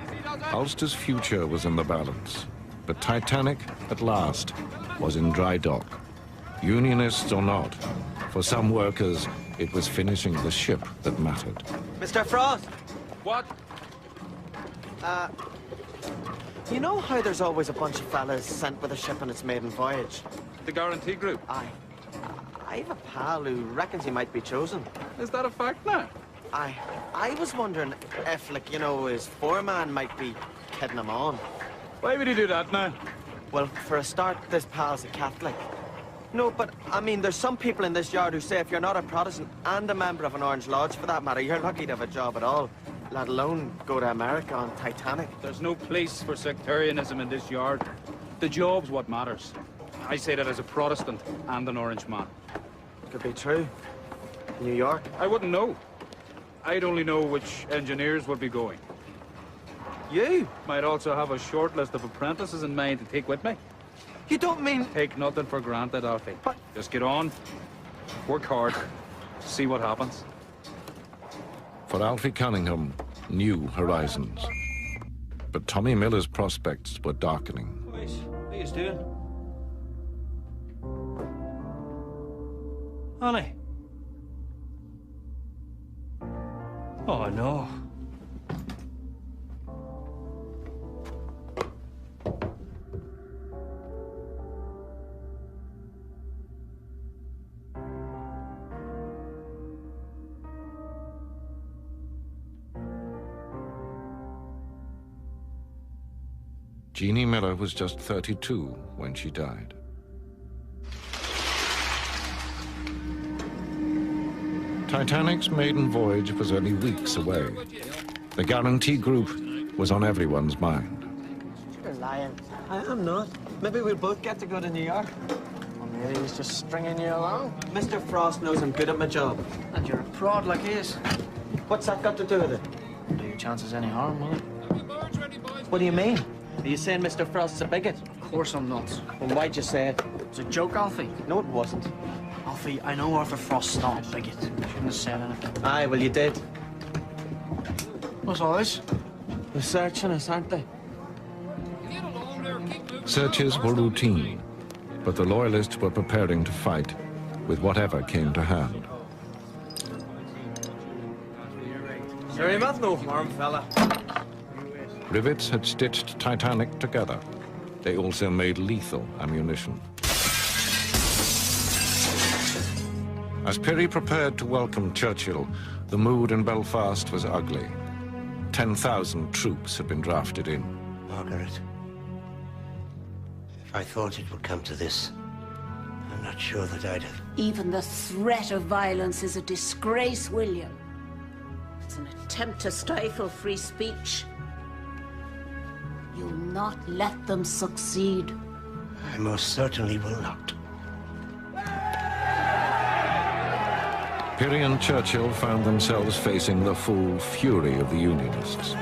Easy does it. Ulster's future was in the balance, but Titanic, at last, was in dry dock. Unionists or not, for some workers, it was finishing the ship that mattered. Mr. Frost! What? You know how there's always a bunch of fellas sent with a ship on its maiden voyage? The Guarantee Group? Aye. I've a pal who reckons he might be chosen. Is that a fact now? Aye. I was wondering if, like, you know, his foreman might be kidding him on. Why would he do that now? Well, for a start, this pal's a Catholic. No, but, I mean, there's some people in this yard who say if you're not a Protestant and a member of an Orange Lodge, for that matter, you're lucky to have a job at all, let alone go to America on Titanic. There's no place for sectarianism in this yard. The job's what matters. I say that as a Protestant and an Orange man. Could be true. New York? I wouldn't know. I'd only know which engineers would be going. You? Might also have a short list of apprentices in mind to take with me. You don't mean... Take nothing for granted, Alfie. What? Just get on, work hard, see what happens. For Alfie Cunningham, new horizons. But Tommy Miller's prospects were darkening. Boys, what are you doing? Annie? Oh, no. Jeannie Miller was just 32 when she died. Titanic's maiden voyage was only weeks away. The Guarantee Group was on everyone's mind. You're lying. I am not. Maybe we'll both get to go to New York. Or maybe he's just stringing you along. Mr. Frost knows I'm good at my job. And you're a prod like he is. What's that got to do with it? Do your chances any harm, will it? What do you mean? Are you saying Mr. Frost's a bigot? Of course I'm not. Then why'd you say it? It's a joke, Alfie. No, it wasn't. Alfie, I know Arthur Frost's not a bigot. Shouldn't have said anything. Aye, well, you did. What's all this? They're searching us, aren't they? Searches were routine, but the Loyalists were preparing to fight with whatever came to hand. Sorry about no harm, fella. Rivets had stitched Titanic together. They also made lethal ammunition. As Pirrie prepared to welcome Churchill, the mood in Belfast was ugly. 10,000 troops had been drafted in. Margaret, if I thought it would come to this, I'm not sure that I'd have... Even the threat of violence is a disgrace, William. It's an attempt to stifle free speech. You'll not let them succeed. I most certainly will not. Pirrie and Churchill found themselves facing the full fury of the Unionists.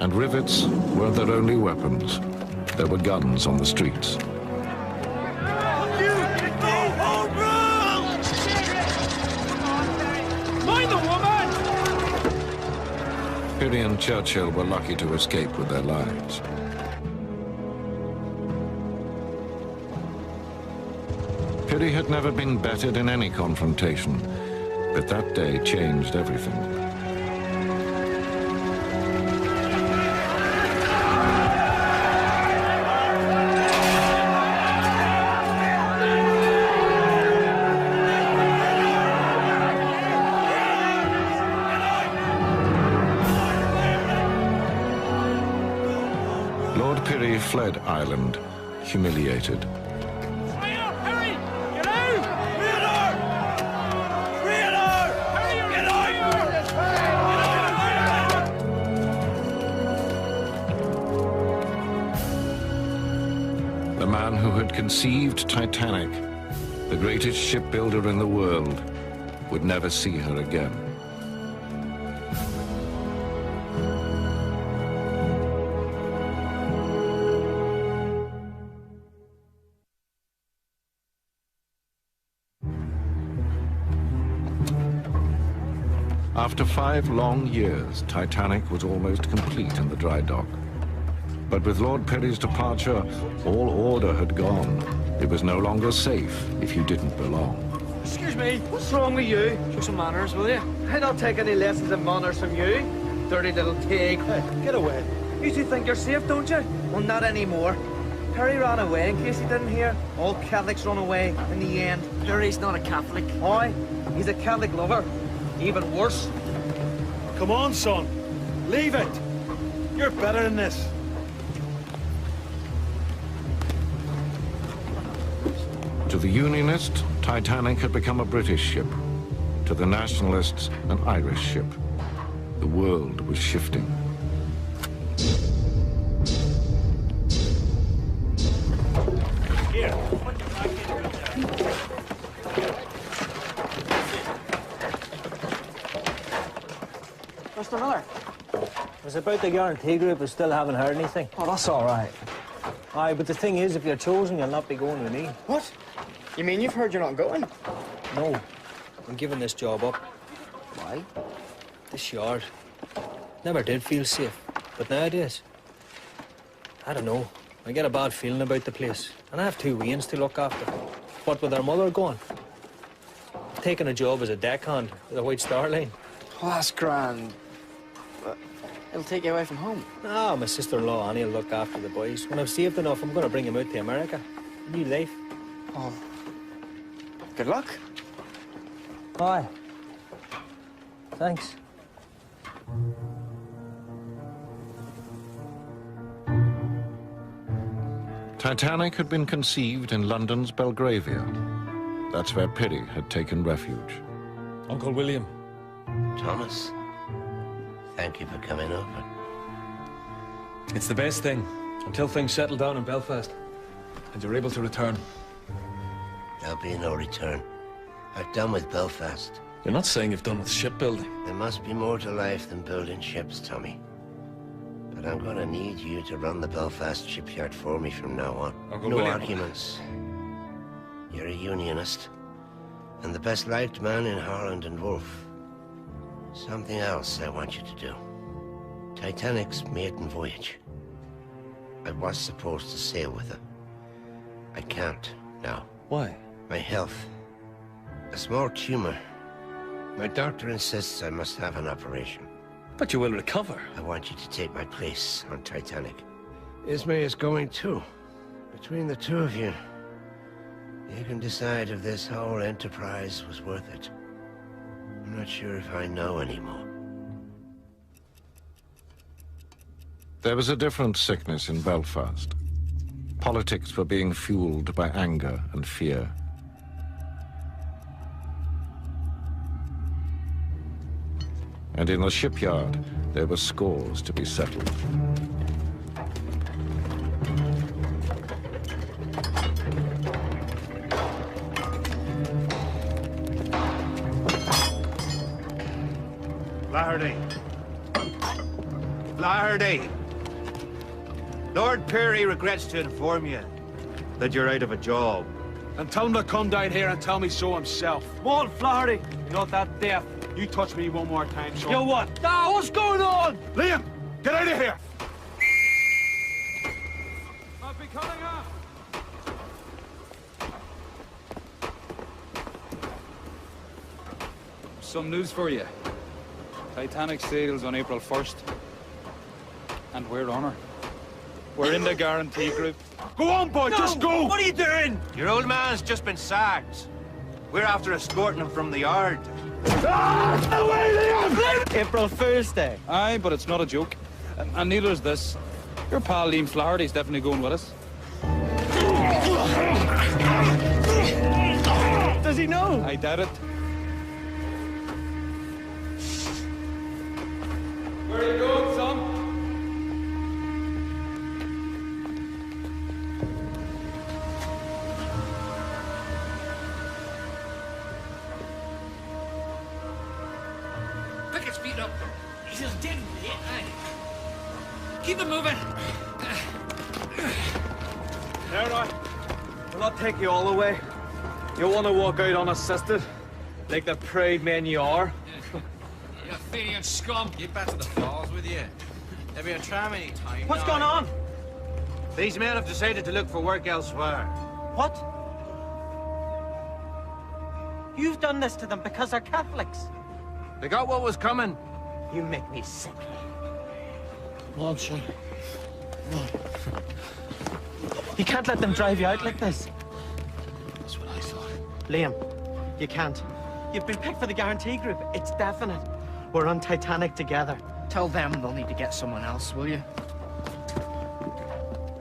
And rivets weren't their only weapons. There were guns on the streets. Pirrie and Churchill were lucky to escape with their lives. Pirrie had never been bettered in any confrontation, but that day changed everything. Lord Pirrie fled Ireland, humiliated. The man who had conceived Titanic, the greatest shipbuilder in the world, would never see her again. After 5 long years, Titanic was almost complete in the dry dock. But with Lord Perry's departure, all order had gone. It was no longer safe if you didn't belong. Excuse me, what's wrong with you? Show some manners, will you? I don't take any lessons in manners from you, dirty little pig. Hey, get away. You two think you're safe, don't you? Well, not anymore. Perry ran away, in case you didn't hear. All Catholics run away in the end. Perry's not a Catholic. Why? He's a Catholic lover. Even worse. Come on, son. Leave it. You're better than this. To the Unionists, Titanic had become a British ship. To the Nationalists, an Irish ship. The world was shifting. Here. Mr. Miller, it was about the guarantee group. I still haven't heard anything. Oh, that's all right. Aye, but the thing is, if you're chosen, you'll not be going with me. What? You mean you've heard you're not going? No, I'm giving this job up. Why? This yard never did feel safe, but nowadays, I don't know. I get a bad feeling about the place, and I have 2 weans to look after. What with their mother gone? I've taken a job as a deckhand with a White Star Line. Oh, that's grand. But it'll take you away from home. Ah, my sister-in-law Annie will look after the boys. When I've saved enough, I'm going to bring them out to America. A new life. Oh. Good luck. Aye. Thanks. Titanic had been conceived in London's Belgravia. That's where Perry had taken refuge. Uncle William. Thomas, thank you for coming over. It's the best thing, until things settle down in Belfast, and you're able to return. There'll be no return. I've done with Belfast. You're not saying you've done with shipbuilding. There must be more to life than building ships, Tommy. But I'm gonna need you to run the Belfast shipyard for me from now on. Uncle no William. arguments. You're a unionist, and the best-liked man in Harland and Wolff. Something else I want you to do. Titanic's maiden voyage. I was supposed to sail with her. I can't now. Why? My health. A small tumor. My doctor insists I must have an operation. But you will recover. I want you to take my place on Titanic. Ismay is going too. Between the two of you, you can decide if this whole enterprise was worth it. I'm not sure if I know anymore. There was a different sickness in Belfast. Politics were being fueled by anger and fear. And in the shipyard, there were scores to be settled. Flaherty. Flaherty. Lord Perry regrets to inform you that you're out of a job. And tell him to come down here and tell me so himself. Come on, Flaherty. You're not that deaf. You touch me one more time, son. You what? Ah, what's going on? Liam, get out of here! I'll be coming up. Some news for you. Titanic sails on April 1st. And we're on her. We're in the guarantee group. Go on, boy, just go! What are you doing? Your old man's just been sacked. We're after escorting him from the yard. April Fool's Day. Aye, but it's not a joke. And neither is this. Your pal Liam Flaherty's definitely going with us. Does he know? I doubt it. Where are you going, son? Pick his feet up. He's just dead. Keep it moving. There, now. Will not take you all the way. You'll want to walk out unassisted, like the proud men you are. Athenian scum! Get back to the falls with you. There'll be a tram any time. What's going on? These men have decided to look for work elsewhere. What? You've done this to them because they're Catholics. They got what was coming. You make me sick. Come on, son. Come on. You can't let them drive you out like this. That's what I thought. Liam, you can't. You've been picked for the guarantee group. It's definite. We're on Titanic together. Tell them they'll need to get someone else, will you?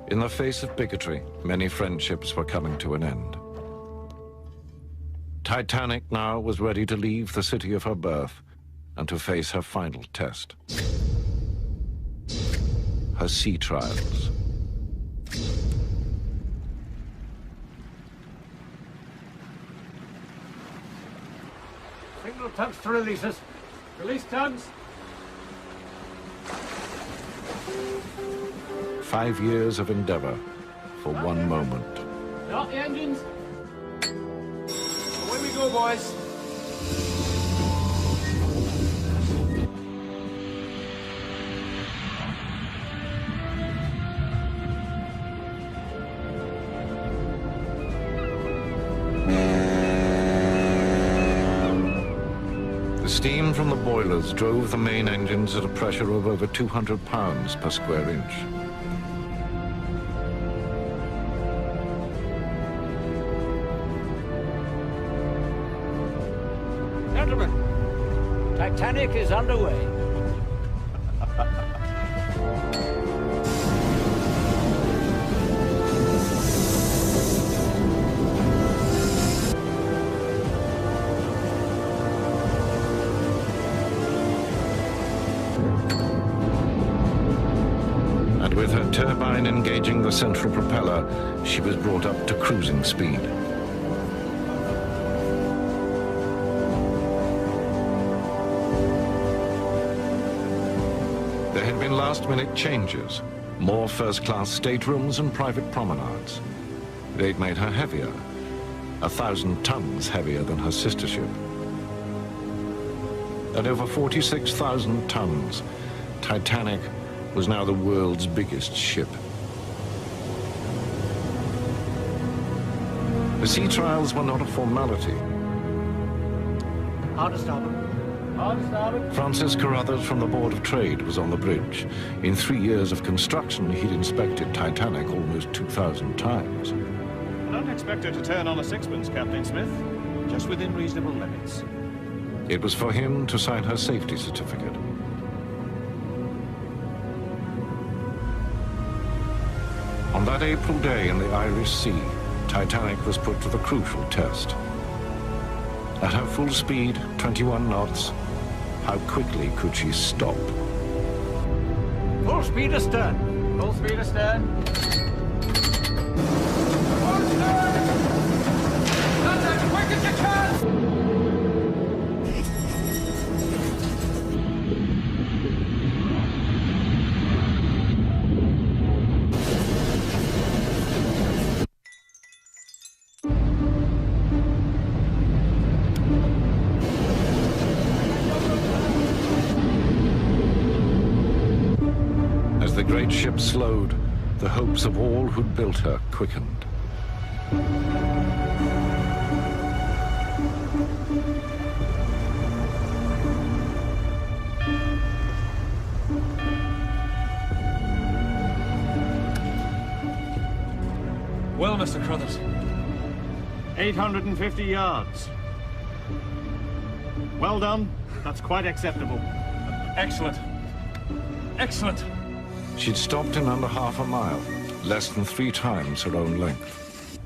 In the face of bigotry, many friendships were coming to an end. Titanic now was ready to leave the city of her birth and to face her final test. Her sea trials. Signal tugs to releases. Release tugs. 5 years of endeavor for one moment. Stop the engines. Away we go, boys. The steam from the boilers drove the main engines at a pressure of over 200 pounds per square inch. Gentlemen, Titanic is underway. And with her turbine engaging the central propeller, she was brought up to cruising speed. There had been last-minute changes, more first-class staterooms and private promenades. They'd made her heavier, 1,000 tons heavier than her sister ship. At over 46,000 tons, Titanic was now the world's biggest ship. The sea trials were not a formality. Hard to stop him. Francis Carruthers from the Board of Trade was on the bridge. In 3 years of construction, he'd inspected Titanic almost 2,000 times. I don't expect her to turn on a sixpence, Captain Smith. Just within reasonable limits. It was for him to sign her safety certificate. On that April day in the Irish Sea, Titanic was put to the crucial test. At her full speed, 21 knots, how quickly could she stop? Full speed astern. Full speed astern. Full stern! That's as quick as you can! As the great ship slowed, the hopes of all who'd built her quickened. Well, Mr. Carruthers. 850 yards. Well done. That's quite acceptable. Excellent. Excellent. She'd stopped in under half a mile, less than 3 times her own length.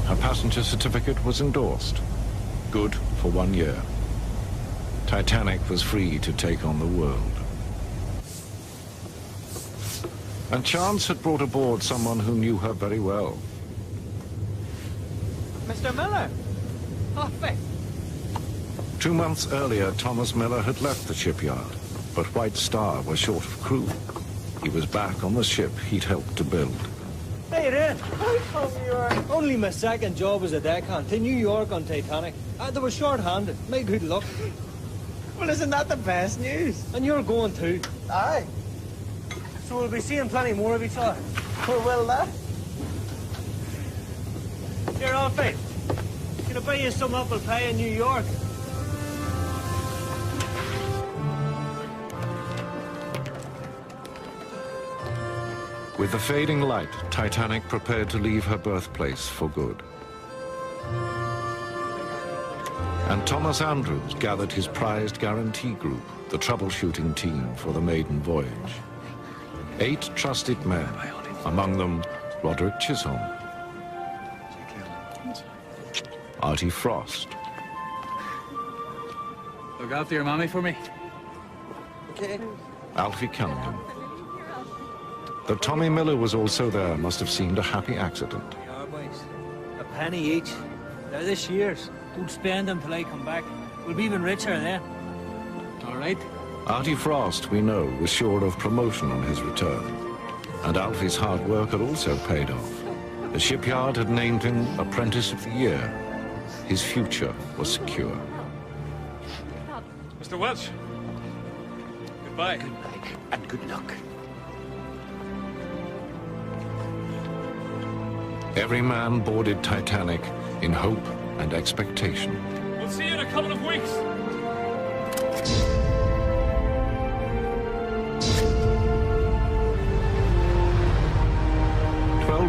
Her passenger certificate was endorsed. Good for 1 year. Titanic was free to take on the world. And chance had brought aboard someone who knew her very well. Mr. Miller! Oh, Faith. 2 months earlier, Thomas Miller had left the shipyard, but White Star was short of crew. He was back on the ship he'd helped to build. Hey, Red. How come you are? Only my second job as a deckhand to New York on Titanic. They were short-handed. My good luck. Well, isn't that the best news? And you're going too. Aye. So we'll be seeing plenty more of each other. Or will that? Here, Alfie. Can I buy you some apple pie in New York? With the fading light, Titanic prepared to leave her birthplace for good. And Thomas Andrews gathered his prized guarantee group, the troubleshooting team for the maiden voyage. 8 trusted men, among them Roderick Chisholm, Artie Frost. Look after your mommy for me. Okay. Alfie Cunningham. That Tommy Miller was also there must have seemed a happy accident. They are, boys. A penny each. They're this year's. Don't spend them till I come back. We'll be even richer then. All right. Artie Frost, we know, was sure of promotion on his return. And Alfie's hard work had also paid off. The shipyard had named him Apprentice of the Year. His future was secure. Mr. Welch, goodbye. Goodbye, and good luck. Every man boarded Titanic in hope and expectation. We'll see you in a couple of weeks.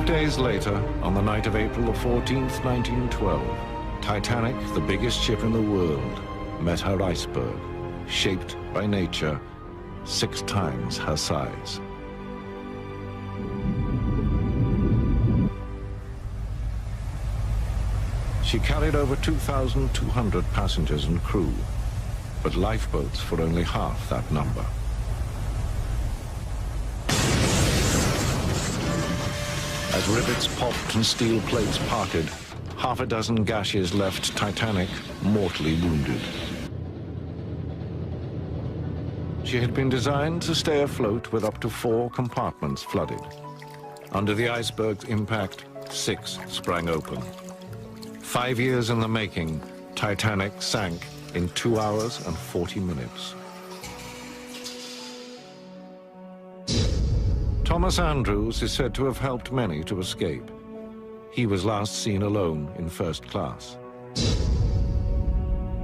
Days later, on the night of April the 14th, 1912, Titanic, the biggest ship in the world, met her iceberg, shaped by nature 6 times her size. She carried over 2,200 passengers and crew, but lifeboats for only half that number. As rivets popped and steel plates parted, half a dozen gashes left Titanic mortally wounded. She had been designed to stay afloat with up to 4 compartments flooded. Under the iceberg's impact, 6 sprang open. 5 years in the making, Titanic sank in 2 hours and 40 minutes. Thomas Andrews is said to have helped many to escape. He was last seen alone in first class.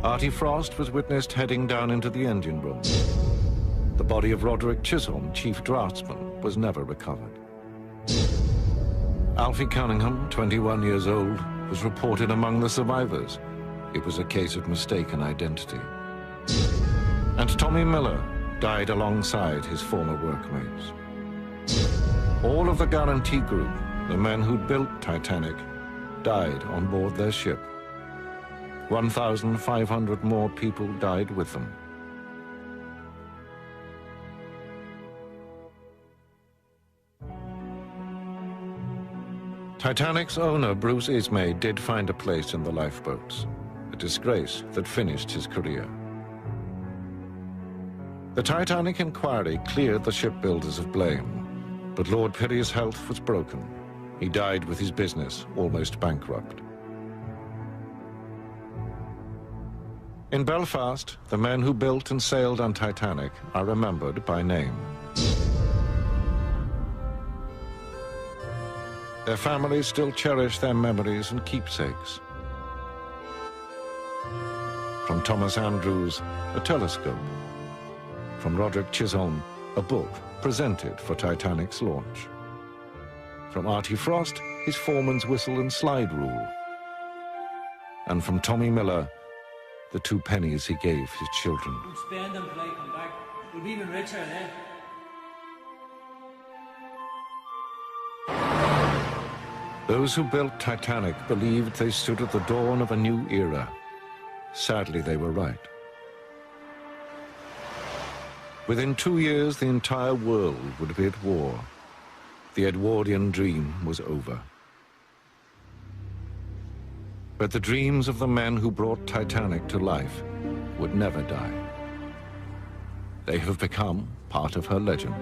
Artie Frost was witnessed heading down into the engine room. The body of Roderick Chisholm, chief draftsman, was never recovered. Alfie Cunningham, 21 years old, was reported among the survivors. It was a case of mistaken identity. And Tommy Miller died alongside his former workmates. All of the guarantee group, the men who built Titanic, died on board their ship. 1,500 more people died with them. Titanic's owner, Bruce Ismay, did find a place in the lifeboats, a disgrace that finished his career. The Titanic inquiry cleared the shipbuilders of blame. But Lord Pirrie's health was broken. He died with his business almost bankrupt. In Belfast, the men who built and sailed on Titanic are remembered by name. Their families still cherish their memories and keepsakes. From Thomas Andrews, a telescope. From Roderick Chisholm, a book presented for Titanic's launch. From Artie Frost, his foreman's whistle and slide rule. And from Tommy Miller, the 2 pennies he gave his children. Don't spend them till I come back. We'll be even richer then. Those who built Titanic believed they stood at the dawn of a new era. Sadly, they were right. Within 2 years, the entire world would be at war. The Edwardian dream was over. But the dreams of the men who brought Titanic to life would never die. They have become part of her legend.